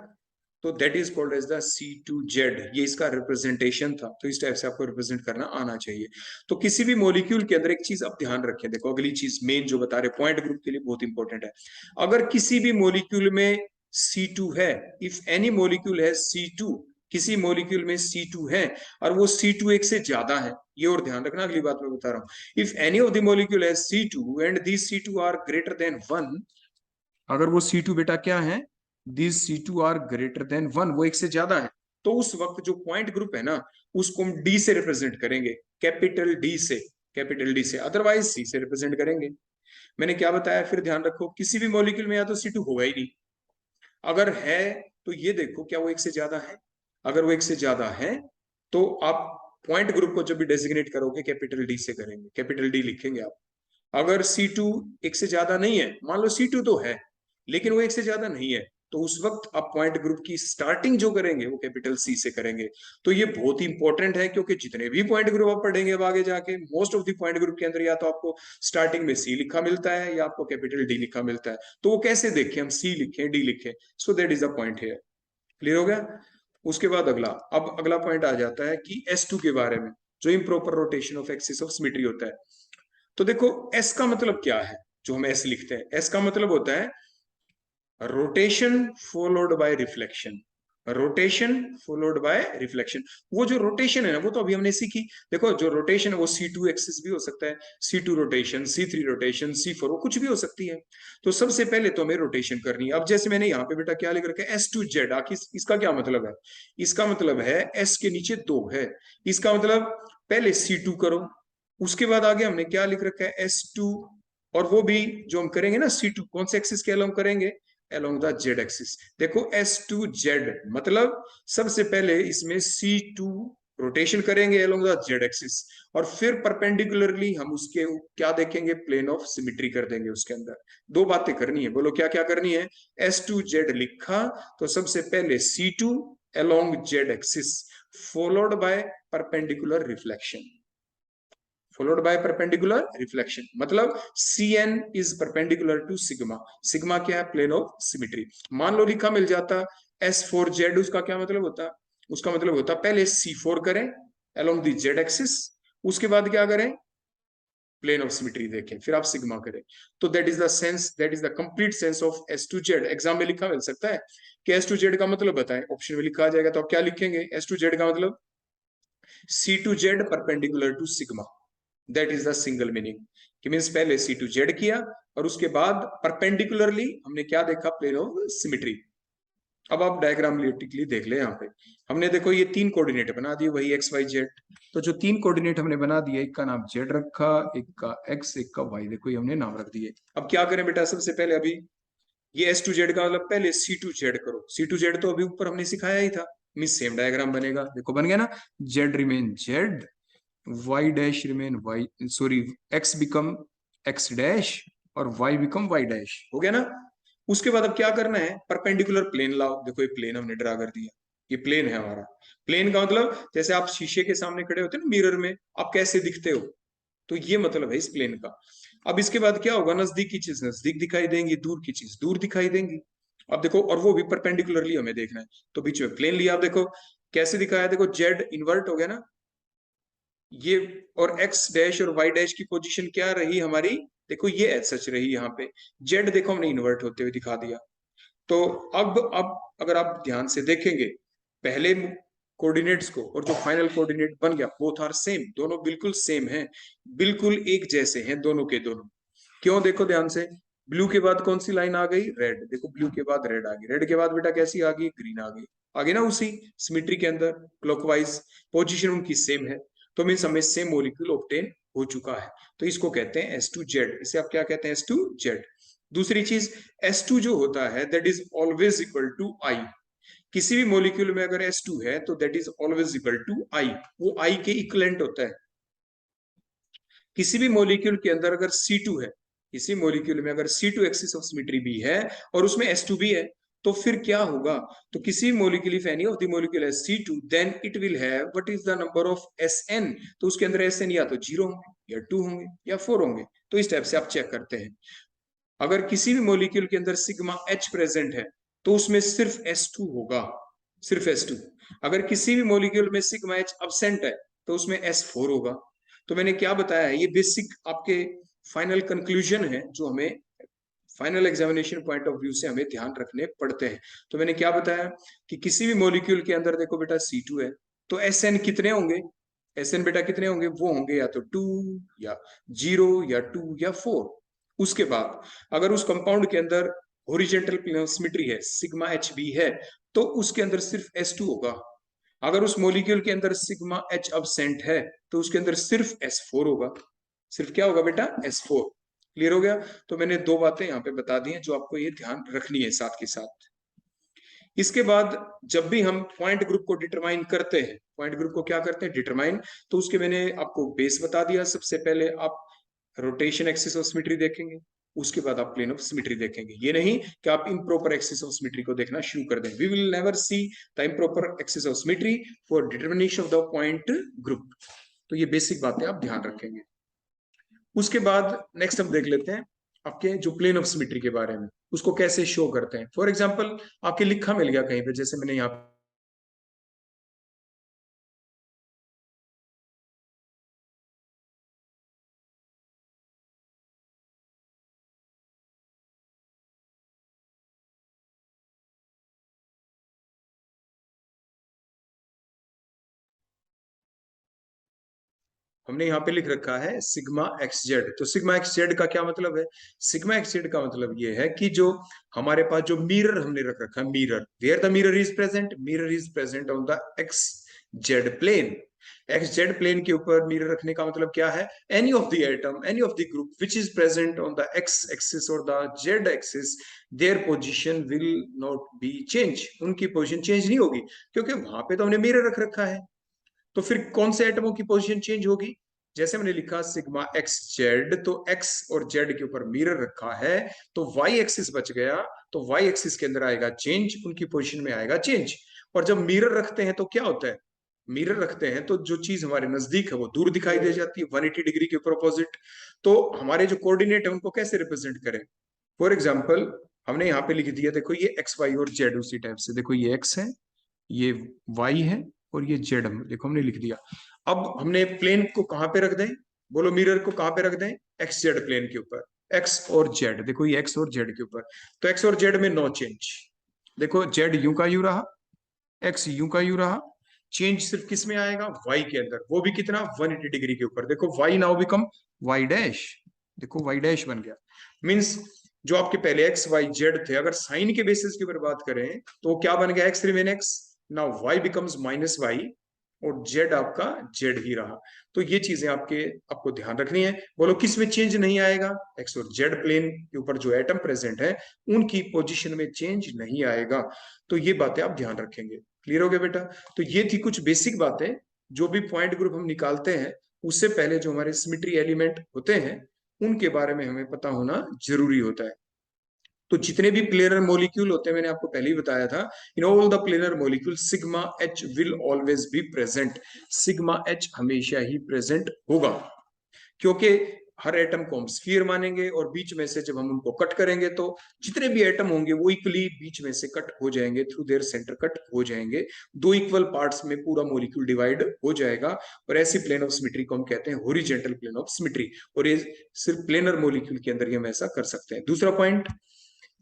Speaker 2: तो that is called as the C2Z। ये इसका रिप्रेजेंटेशन था। तो इस टाइप से आपको रिप्रेजेंट करना आना चाहिए। तो किसी भी मॉलिक्यूल के अंदर एक चीज आप ध्यान रखें, देखो अगली चीज मेन जो बता रहे पॉइंट ग्रुप के लिए बहुत इंपॉर्टेंट है। अगर किसी भी मॉलिक्यूल में C2 है, इफ एनी मॉलिक्यूल है C2, किसी मॉलिक्यूल में C2 है और वो C2 एक से ज्यादा है, ये और ध्यान रखना, अगली बात मैं बता रहा हूं। If any of the molecule है C2 and this C2 are greater than 1, अगर वो C2 बेटा क्या है? This C2 are greater than 1, वो एक से ज्यादा है, तो उस वक्त जो पॉइंट ग्रुप है ना, उसको हम D से रिप्रेजेंट करेंगे, कैपिटल D से, कैपिटल D से, अदरवाइज C से रिप्रेजेंट करेंगे। मैंने क्या बताया फिर ध्यान रखो, किसी भी मॉलिक्यूल में या तो C2 होगा ही नहीं, अगर है तो ये देखो क्या वो एक से ज्यादा है। अगर वो एक से ज्यादा है तो आप पॉइंट ग्रुप को जब भी डेजिग्नेट करोगे कैपिटल D से करेंगे, कैपिटल D लिखेंगे आप। अगर C2 एक से ज्यादा नहीं है, मान लो C2 तो है लेकिन वो एक से ज्यादा नहीं है, तो उस वक्त आप पॉइंट ग्रुप की स्टार्टिंग जो करेंगे वो कैपिटल C से करेंगे। तो ये बहुत ही इंपॉर्टेंट है, क्योंकि जितने भी पॉइंट ग्रुप आप पढ़ेंगे अब आगे जाके, most of the point group के अंदर या तो आपको स्टार्टिंग में C लिखा मिलता है या आपको कैपिटल D लिखा मिलता है। तो वो कैसे देखें? हम C लिखें, D लिखें, सो that is the point here. Clear हो गया? उसके बाद अगला, अब अगला पॉइंट आ जाता है कि S2 के बारे में, जो improper rotation of axis of symmetry होता है। तो देखो S का मतलब क्या है? जो हम S लिखते हैं, S का मतलब होता है rotation followed by reflection. Rotation followed by reflection. वो जो रोटेशन है ना वो तो अभी हमने सीखी। देखो जो रोटेशन है वो C2 एक्सिस भी हो सकता है, C2 rotation, C3 rotation, C4, वो कुछ भी हो सकती है। तो सबसे पहले तो हमें रोटेशन करनी है। अब जैसे मैंने यहाँ पे बेटा क्या लिख रखा है S2Z, आखिर इसका क्या मतलब है? इसका मतलब है S के नीचे 2 है। इसका मतलब पहले C2 करो, उसके बाद आगे हमने क्या लिख रखा है S2, और वो भी जो हम करेंगे ना C2 कौन से एक्सिस के अलोंग करेंगे? along the z axis। देखो S2Z मतलब सबसे पहले इसमें C2 रोटेशन करेंगे along the z axis, और फिर परपेंडिकुलरली हम उसके क्या देखेंगे? प्लेन ऑफ सिमेट्री कर देंगे उसके अंदर। दो बातें करनी है, बोलो क्या क्या करनी है? S2Z लिखा तो सबसे पहले C2 along z axis followed by perpendicular reflection, followed by perpendicular reflection। मतलब Cn is perpendicular to sigma। Sigma क्या है? Plane of symmetry. मान लो लिखा मिल जाता S4Z, उसका क्या मतलब होता? उसका मतलब होता पहले C4 करें along the z axis, उसके बाद क्या करें? प्लेन ऑफ सिमेट्री देखें, फिर आप सिग्मा करें। तो that is the sense, that is the complete sense of S2Z। Exam में लिखा मिल सकता है कि S2Z का मतलब बताएं, ऑप्शन में लिखा आ जाएगा तो आप क्या लिखेंगे? S2Z का मतलब C2Z perpendicular to sigma, that is the single meaning. कि मींस पहले C2Z किया और उसके बाद परपेंडिकुलरली हमने क्या देखा? Plane of symmetry. अब आप डायग्रामेटिकली देख ले, यहाँ पे हमने देखो ये 3 कोऑर्डिनेट बना दिए, वही एक्स वाई जेड। तो जो 3 कोऑर्डिनेट हमने बना दिए, एक का नाम जेड रखा, एक का एक्स, एक का वाई, देखो ये हमने नाम रख दिए। अब क्या करें बेटा? सबसे पहले अभी ये S2Z का मतलब पहले C2Z करो। C2Z तो अभी ऊपर हमने सिखाया ही था, मींस सेम डायग्राम बनेगा। देखो बन गया ना, Z remain Z, Y dash remain Y, sorry X become X dash, और वाई बिकम वाई डैश। हो गया ना? उसके बाद अब क्या करना है? परपेंडिकुलर प्लेन लाओ। देखो ये प्लेन हमने ड्रा कर दिया, ये प्लेन है हमारा। प्लेन का मतलब जैसे आप शीशे के सामने खड़े होते हैं ना मिरर में, आप कैसे दिखते हो, तो ये मतलब है इस प्लेन का। अब इसके बाद क्या होगा? नजदीक की चीज नजदीक दिखाई देंगी, दूर की चीज दूर दिखाई देंगी। अब देखो, और वो भी परपेंडिकुलरली हमें देखना है, तो बीच में प्लेन लिया। आप देखो कैसे दिखाया, देखो जेड इन्वर्ट हो गया ना ये, और एक्स डैश और वाई डैश की पोजीशन क्या रही हमारी? देखो ये एच सच रही, यहाँ पे जेड देखो हमने इन्वर्ट होते हुए दिखा दिया। तो अब अगर आप ध्यान से देखेंगे पहले कोऑर्डिनेट्स को और जो फाइनल कोऑर्डिनेट बन गया, बोथ आर सेम, दोनों बिल्कुल सेम हैं, बिल्कुल एक जैसे हैं दोनों के दोनों। क्यों? देखो ध्यान से, ब्लू के बाद कौन सी लाइन आ गई? रेड। देखो ब्लू के बाद रेड आ गई, रेड के बाद बेटा कैसी आ गई? ग्रीन आ गई। आगे ना उसी सिमेट्री के अंदर क्लॉकवाइज पोजीशन उनकी सेम है, तो मीन्स हमें सेम मॉलिक्यूल ऑब्टेन हो चुका है। तो इसको कहते हैं S2Z। इसे आप क्या कहते हैं? S2Z। दूसरी चीज, S2 जो होता है that is always equal to I। किसी भी मॉलिक्यूल में अगर S2 है तो that is always equal to I, वो I के इक्विवेलेंट होता है। किसी भी मॉलिक्यूल के अंदर अगर C2 है, किसी मॉलिक्यूल में अगर C2 एक्सिस ऑफ सिमेट्री भी है और उसमें S2 भी है, तो फिर क्या होगा? तो किसी molecule, if any of the molecule has C2 then it will have what is the number of Sn। तो उसके अंदर Sn या तो 0 होंगे या 2 होंगे या 4 होंगे। तो इस टाइप से आप चेक करते हैं। अगर किसी भी मॉलिक्यूल के अंदर सिग्मा H प्रेजेंट है तो उसमें सिर्फ S2 होगा, सिर्फ S2। अगर किसी भी मॉलिक्यूल में सिग्मा H अब्सेंट है तो उसमें S4 होगा। तो मैंने क्या बताया है, ये बेसिक आपके फाइनल कंक्लूजन है जो हमें final examination point of view से हमें ध्यान रखने पड़ते हैं। तो मैंने क्या बताया कि किसी भी मॉलिक्यूल के अंदर देखो बेटा C2 है तो Sn कितने होंगे? Sn बेटा कितने होंगे? वो होंगे या तो 2 या 0 या 2 या 4। उसके बाद अगर उस कंपाउंड के अंदर हॉरिजॉन्टल प्लेन ऑफ सिमेट्री है, सिग्मा H भी है, तो उसके अंदर सिर्फ S2 होगा। अगर उस मॉलिक्यूल के अंदर सिग्मा H अब्सेंट है तो उसके अंदर सिर्फ S4 होगा। सिर्फ क्या होगा बेटा? S4। क्लियर हो गया? तो मैंने दो बातें यहाँ पे बता दी हैं जो आपको ये ध्यान रखनी है साथ के साथ। इसके बाद जब भी हम पॉइंट ग्रुप को डिटरमाइन करते हैं, पॉइंट ग्रुप को क्या करते हैं? डिटरमाइन। तो उसके मैंने आपको बेस बता दिया। सबसे पहले आप रोटेशन एक्सिस ऑफ सिमेट्री देखेंगे, उसके बाद आप प्लेन ऑफ सिमेट्री देखेंगे। ये नहीं कि आप इम्प्रॉपर एक्सिस ऑफ सिमेट्री को देखना शुरू कर दें। We will never see the improper axis of symmetry for determination of the point group. तो ये बेसिक बातें आप ध्यान रखेंगे। उसके बाद नेक्स्ट हम देख लेते हैं आपके जो प्लेन ऑफ सिमेट्री के बारे में, उसको कैसे शो करते हैं। फॉर एग्जाम्पल आपके लिखा मिल गया कहीं पे, जैसे मैंने यहाँ हमने यहाँ पे लिख रखा है सिग्मा एक्स जेड। तो सिग्मा एक्स जेड का क्या मतलब है? सिग्मा एक्स जेड का मतलब ये है कि जो हमारे पास जो मिरर हमने रख रखा है, mirror, where the mirror is present on the X Z plane. X Z plane के ऊपर मिरर रखने का मतलब क्या है? Any of the atom, any of the group which is present on the X axis और the Z axis, their position will not be change. उनकी position change नहीं होगी, क्योंकि वहां पे तो हमने मिरर रख रखा है। तो फिर कौन से एटमों की पोजीशन चेंज होगी? जैसे मैंने लिखा सिग्मा एक्स जेड, तो एक्स और जेड के ऊपर मिरर रखा है, तो वाई एक्सिस बच गया, तो वाई एक्सिस के अंदर आएगा चेंज, उनकी पोजीशन में आएगा चेंज। और जब मिरर रखते हैं तो क्या होता है? मिरर रखते हैं तो जो चीज हमारे नजदीक है वो दूर दिखाई दे जाती है, 180 डिग्री के ऊपर अपोजिट। तो हमारे जो कोऑर्डिनेट है उनको कैसे रिप्रेजेंट करें? फॉर एग्जाम्पल, हमने यहाँ पे लिख दिया, देखो ये एक्स वाई और जेड उसी टाइप से, देखो ये एक्स है, ये वाई है, और ये जेड हम देखो हमने लिख दिया। अब हमने प्लेन को कहां पे रख दें? बोलो, मिरर को कहां पे रख दें? एक्स जेड प्लेन के ऊपर, एक्स और जेड, देखो ये एक्स और जेड के ऊपर। तो एक्स और जेड में नो चेंज। देखो जेड यूं का यूं रहा, एक्स यूं का यूं रहा। चेंज सिर्फ किस में आएगा? वाई के अंदर, वो भी कितना? 180 डिग्री के ऊपर। देखो Y now become Y dash, देखो वाई डैश बन गया। मीन्स जो आपके पहले एक्स वाई जेड थे, अगर साइन के बेसिस के ऊपर बात करें तो क्या बन गया? X remain X, now Y becomes minus Y, और जेड आपका जेड ही रहा। तो ये चीजें आपको ध्यान रखनी है। बोलो किस में चेंज नहीं आएगा? एक्स और जेड प्लेन के ऊपर जो एटम प्रेजेंट है उनकी पोजीशन में चेंज नहीं आएगा। तो ये बातें आप ध्यान रखेंगे। क्लियर हो गया बेटा? तो ये थी कुछ बेसिक बातें। जो भी पॉइंट ग्रुप हम निकालते हैं उससे पहले जो हमारे सिमेट्री एलिमेंट होते हैं उनके बारे में हमें पता होना जरूरी होता है। तो जितने भी प्लेनर मॉलिक्यूल होते हैं, मैंने आपको पहले ही बताया था, in all the planar molecule sigma H will always be present. Sigma H हमेशा ही प्रेजेंट होगा, क्योंकि हर एटम को हम स्फीयर मानेंगे, और बीच में से जब हम उनको कट करेंगे तो जितने भी एटम होंगे वो इक्वली बीच में से कट हो जाएंगे, थ्रू देयर सेंटर कट हो जाएंगे, दो इक्वल पार्ट्स में पूरा मॉलिक्यूल डिवाइड हो जाएगा। और ऐसी प्लेन ऑफ सिमेट्री को हम कहते हैं हॉरिजॉन्टल प्लेन ऑफ सिमेट्री, और ये सिर्फ प्लेनर मॉलिक्यूल के अंदर ही हम ऐसा कर सकते हैं। दूसरा पॉइंट,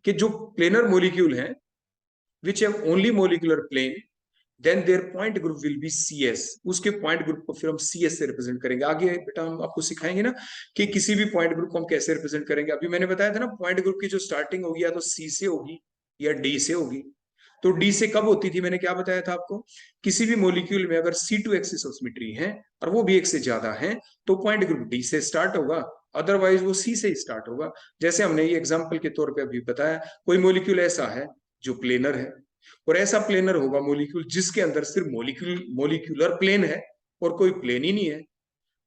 Speaker 2: कि जो प्लेनर मॉलिक्यूल हैं which have only molecular plane, then their point group will be CS। उसके पॉइंट ग्रुप को फिर हम CS से रिप्रेजेंट करेंगे। आगे बेटा हम आपको सिखाएंगे ना कि किसी भी पॉइंट ग्रुप को हम कैसे रिप्रेजेंट करेंगे। अभी मैंने बताया था ना, पॉइंट ग्रुप की जो स्टार्टिंग होगी या तो C से होगी या D से होगी। तो D से कब होती थी? मैंने क्या बताया था आपको? किसी भी मॉलिक्यूल में अगर C2 एक्सिस ऑफ सिमेट्री है और वो भी एक से ज्यादा है तो पॉइंट ग्रुप D से स्टार्ट होगा, अदरवाइज वो C से ही स्टार्ट होगा। जैसे हमने ये एग्जांपल के तौर पे अभी बताया, कोई मॉलिक्यूल ऐसा है जो प्लेनर है, और ऐसा प्लेनर होगा मॉलिक्यूल जिसके अंदर सिर्फ मॉलिक्यूलर प्लेन है और कोई प्लेन ही नहीं है,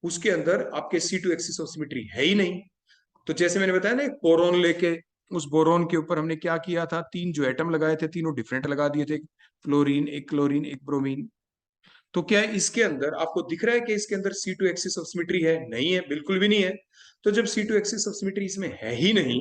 Speaker 2: उसके अंदर आपके C2 एक्सिस ऑफ सिमेट्री है ही नहीं। तो जैसे मैंने बताया ना, एक बोरोन लेके, उस बोरोन के ऊपर हमने क्या किया था? तीन जो एटम लगाए थे तीनों डिफरेंट लगा दिए थे, फ्लोरीन, एक क्लोरीन, एक ब्रोमीन। तो क्या इसके अंदर आपको दिख रहा है कि इसके अंदर C2 एक्सिस ऑफ सिमेट्री है? नहीं है, बिल्कुल भी नहीं है। तो जब C2 एक्सिस ऑफ सिमेट्री इसमें है ही नहीं,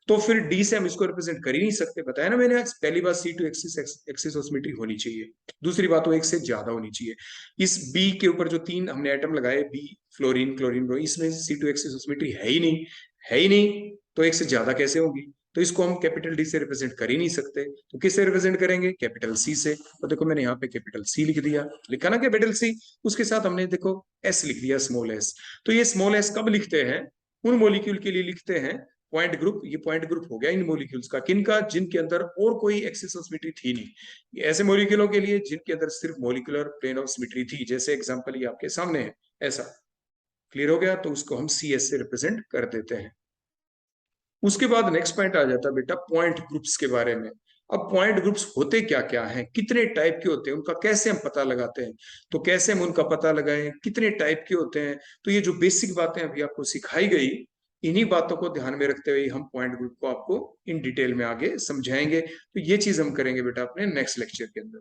Speaker 2: तो फिर डी से हम इसको रिप्रेजेंट कर ही नहीं सकते। बताया ना मैंने आज, पहली बात C2 एक्सिस ऑफ सिमेट्री होनी चाहिए, दूसरी बात वो एक से ज्यादा होनी चाहिए। इस बी के ऊपर जो तीन हमने एटम लगाए, बी, फ्लोरीन, क्लोरीन, ब्रोमीन, इसमें C2 एक्सिस ऑफ सिमेट्री है ही नहीं, है ही नहीं, तो एक से ज्यादा कैसे होगी? तो इसको हम कैपिटल डी से रिप्रेजेंट कर ही नहीं सकते। तो किससे रिप्रेजेंट करेंगे? कैपिटल सी से। तो देखो मैंने यहाँ पे कैपिटल सी लिख दिया, लिखा ना कैपिटल सी, उसके साथ हमने देखो एस लिख दिया, स्मॉल एस। तो ये स्मॉल एस कब लिखते हैं? उन मॉलिक्यूल के लिए लिखते हैं पॉइंट ग्रुप। ये पॉइंट ग्रुप हो गया इन मॉलिक्यूल्स का, किनका? जिनके अंदर और कोई एक्सिस ऑफ सिमेट्री थी नहीं। ऐसे मॉलिक्यूलों के लिए जिनके अंदर सिर्फ मॉलिक्यूलर प्लेन ऑफ सिमेट्री थी, जैसे एग्जांपल ये आपके सामने है ऐसा। क्लियर हो गया? तो उसको हम CS से रिप्रेजेंट कर देते हैं। उसके बाद नेक्स्ट पॉइंट आ जाता है बेटा पॉइंट ग्रुप्स के बारे में। अब पॉइंट ग्रुप्स होते क्या क्या हैं, कितने टाइप के होते हैं, उनका कैसे हम पता लगाते हैं? तो कैसे हम उनका पता लगाएं, कितने टाइप के होते हैं? तो ये जो बेसिक बातें अभी आपको सिखाई गई, इन्हीं बातों को ध्यान में रखते हुए हम पॉइंट ग्रुप को आपको इन डिटेल में आगे समझाएंगे। तो ये चीज हम करेंगे बेटा अपने नेक्स्ट लेक्चर के अंदर।